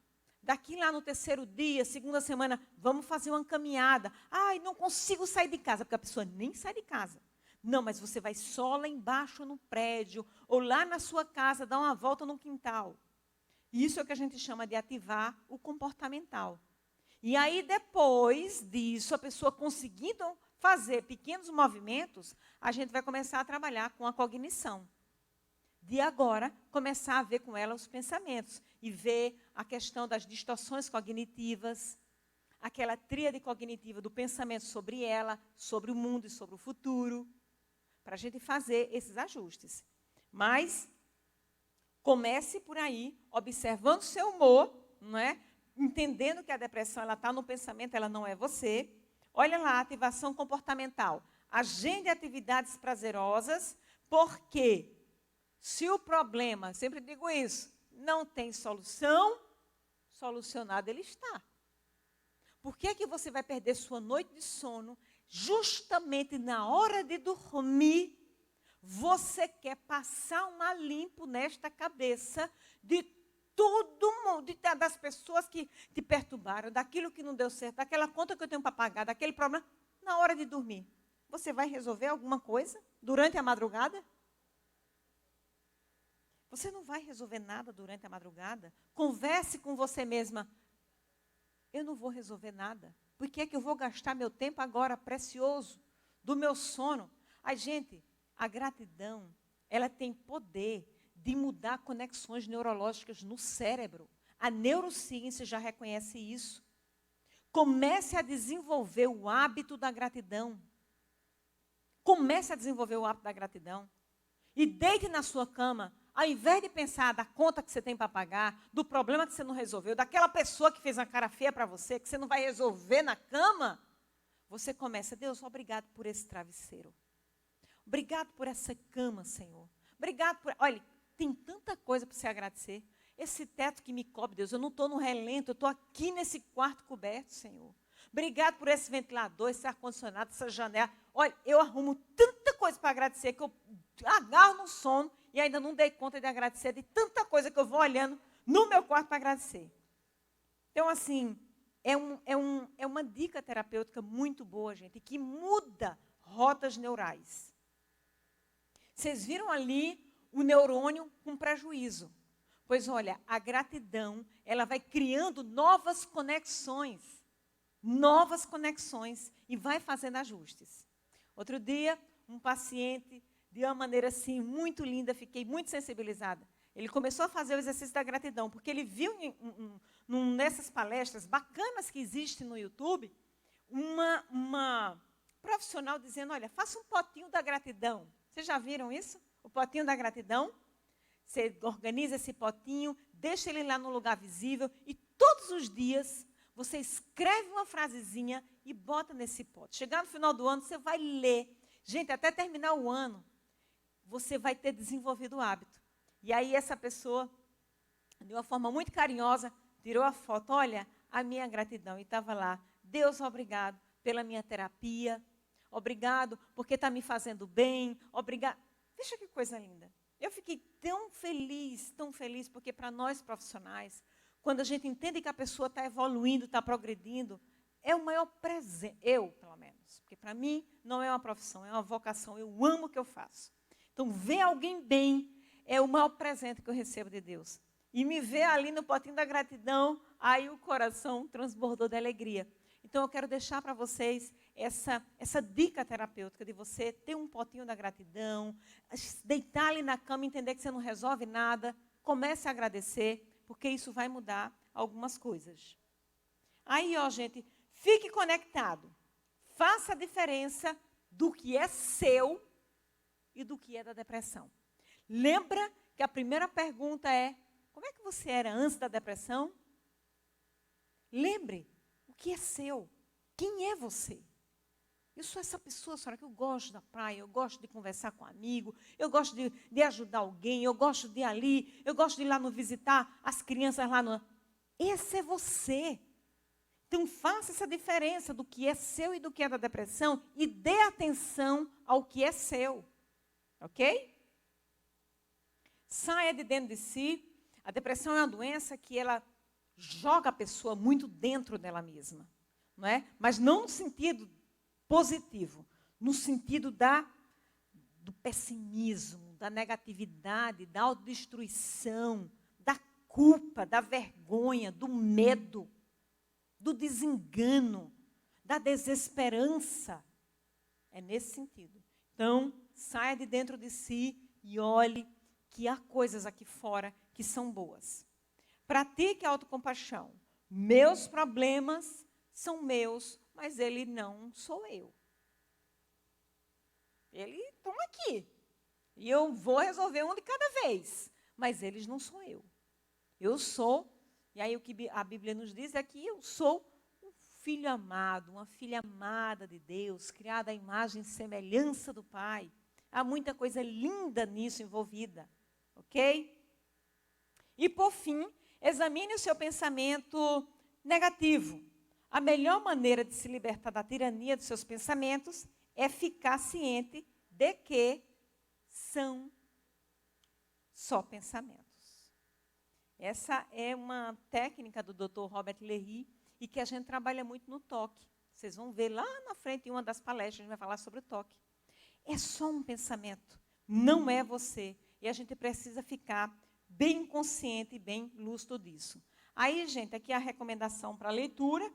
Daqui lá no terceiro dia, segunda semana, vamos fazer uma caminhada. Ai, não consigo sair de casa, porque a pessoa nem sai de casa. Não, mas você vai só lá embaixo no prédio, ou lá na sua casa, dar uma volta no quintal. Isso é o que a gente chama de ativar o comportamental. E aí, depois disso, a pessoa conseguindo fazer pequenos movimentos, a gente vai começar a trabalhar com a cognição. De agora, começar a ver com ela os pensamentos e ver a questão das distorções cognitivas, aquela tríade cognitiva do pensamento sobre ela, sobre o mundo e sobre o futuro, para a gente fazer esses ajustes. Mas comece por aí, observando o seu humor, não é? Entendendo que a depressão está no pensamento, ela não é você. Olha lá, ativação comportamental. Agende atividades prazerosas, porque se o problema, sempre digo isso, não tem solução, solucionado ele está. Por que que você vai perder sua noite de sono justamente na hora de dormir? Você quer passar um limpo nesta cabeça de todo mundo, das pessoas que te perturbaram, daquilo que não deu certo, daquela conta que eu tenho para pagar, daquele problema, na hora de dormir. você vai resolver alguma coisa durante a madrugada? Você não vai resolver nada durante a madrugada? Converse com você mesma. Eu não vou resolver nada. Por que é que eu vou gastar meu tempo agora precioso do meu sono? Ai, gente, a gratidão, ela tem poder de mudar conexões neurológicas no cérebro. A neurociência já reconhece isso. Comece a desenvolver o hábito da gratidão. Comece a desenvolver o hábito da gratidão. E deite na sua cama. Ao invés de pensar da conta que você tem para pagar, do problema que você não resolveu, daquela pessoa que fez uma cara feia para você, que você não vai resolver na cama, você começa, Deus, obrigado por esse travesseiro. Obrigado por essa cama, Senhor. Obrigado por... Olha, tem tanta coisa para você agradecer. Esse teto que me cobre, Deus, eu não estou no relento, eu estou aqui nesse quarto coberto, Senhor. Obrigado por esse ventilador, esse ar-condicionado, essa janela. Olha, eu arrumo tanta coisa para agradecer que eu agarro no sono e ainda não dei conta de agradecer de tanta coisa que eu vou olhando no meu quarto para agradecer. Então, assim, é uma dica terapêutica muito boa, gente, que muda rotas neurais. Vocês viram ali o neurônio com prejuízo. Pois, olha, a gratidão, ela vai criando novas conexões e vai fazendo ajustes. Outro dia, um paciente, de uma maneira assim, muito linda, fiquei muito sensibilizada. Ele começou a fazer o exercício da gratidão, porque ele viu nessas palestras bacanas que existem no YouTube, uma profissional dizendo, olha, faça um potinho da gratidão. Vocês já viram isso? O potinho da gratidão? Você organiza esse potinho, deixa ele lá no lugar visível e todos os dias você escreve uma frasezinha e bota nesse pote. Chegar no final do ano, você vai ler. Gente, até terminar o ano, você vai ter desenvolvido o hábito. E aí essa pessoa, de uma forma muito carinhosa, tirou a foto. Olha, a minha gratidão. E estava lá, Deus, obrigado pela minha terapia. Obrigado porque está me fazendo bem. Obrigado. Veja que coisa linda. Eu fiquei tão feliz, porque para nós profissionais, quando a gente entende que a pessoa está evoluindo, está progredindo, é o maior presente, eu, pelo menos. Porque para mim não é uma profissão, é uma vocação, eu amo o que eu faço. Então, ver alguém bem é o maior presente que eu recebo de Deus. E me ver ali no potinho da gratidão, aí o coração transbordou de alegria. Então, eu quero deixar para vocês essa dica terapêutica de você ter um potinho da gratidão, deitar ali na cama e entender que você não resolve nada, comece a agradecer, porque isso vai mudar algumas coisas. Aí, ó, gente, fique conectado. Faça a diferença do que é seu e do que é da depressão. Lembra que a primeira pergunta é, como é que você era antes da depressão? Lembre, o que é seu? Quem é você? Eu sou essa pessoa, senhora, que eu gosto da praia, eu gosto de conversar com um amigo, eu gosto de ajudar alguém, eu gosto de ir ali, eu gosto de ir lá no visitar as crianças lá no... Esse é você. Então, faça essa diferença do que é seu e do que é da depressão e dê atenção ao que é seu. Ok? Saia de dentro de si. A depressão é uma doença que ela joga a pessoa muito dentro dela mesma. Não é? Mas não no sentido positivo, no sentido do pessimismo, da negatividade, da autodestruição, da culpa, da vergonha, do medo, do desengano, da desesperança. É nesse sentido. Então, saia de dentro de si e olhe que há coisas aqui fora que são boas. Pratique a autocompaixão. Meus problemas são meus, mas ele não sou eu. Ele estão aqui. E eu vou resolver um de cada vez. Mas eles não sou eu. Eu sou, e aí o que a Bíblia nos diz é que eu sou um filho amado, uma filha amada de Deus, criada à imagem e semelhança do Pai. Há muita coisa linda nisso envolvida. Ok? E por fim, examine o seu pensamento negativo. A melhor maneira de se libertar da tirania dos seus pensamentos é ficar ciente de que são só pensamentos. Essa é uma técnica do Dr. Robert Léhy e que a gente trabalha muito no toque. Vocês vão ver lá na frente, em uma das palestras, a gente vai falar sobre o toque. É só um pensamento, não é você. E a gente precisa ficar bem consciente e bem lúcido disso. Aí, gente, aqui a recomendação para leitura,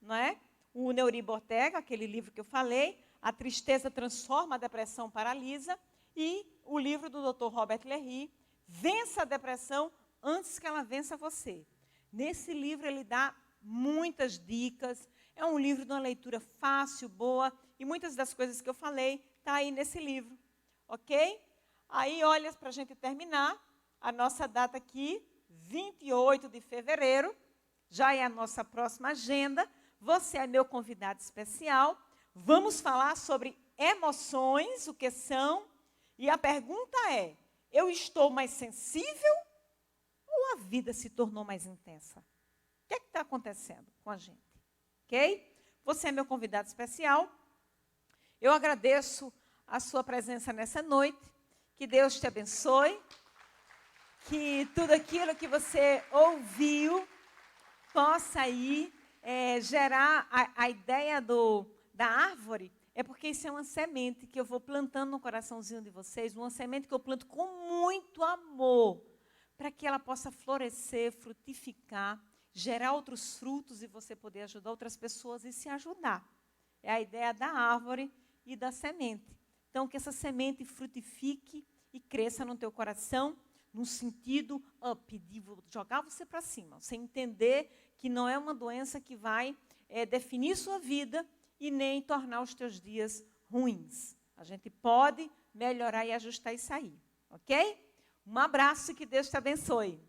não é? O Neuribo Ortega, aquele livro que eu falei, A Tristeza Transforma, a Depressão Paralisa, e o livro do Dr. Robert Léry, Vença a Depressão antes que ela vença você. Nesse livro ele dá muitas dicas, é um livro de uma leitura fácil, boa, e muitas das coisas que eu falei está aí nesse livro, ok? Aí, olha, para a gente terminar, a nossa data aqui, 28 de fevereiro, já é a nossa próxima agenda. Você é meu convidado especial. Vamos falar sobre emoções, o que são. E a pergunta é, eu estou mais sensível ou a vida se tornou mais intensa? O que é que está acontecendo com a gente? Ok? Você é meu convidado especial. Eu agradeço a sua presença nessa noite. Que Deus te abençoe. Que tudo aquilo que você ouviu possa aí gerar a ideia da árvore. É porque isso é uma semente que eu vou plantando no coraçãozinho de vocês, uma semente que eu planto com muito amor, para que ela possa florescer, frutificar, gerar outros frutos e você poder ajudar outras pessoas e se ajudar. É a ideia da árvore e da semente. Então, que essa semente frutifique e cresça no teu coração, no sentido up, de jogar você para cima. Você entender que não é uma doença que vai definir sua vida e nem tornar os teus dias ruins. A gente pode melhorar e ajustar isso aí, ok? Um abraço e que Deus te abençoe.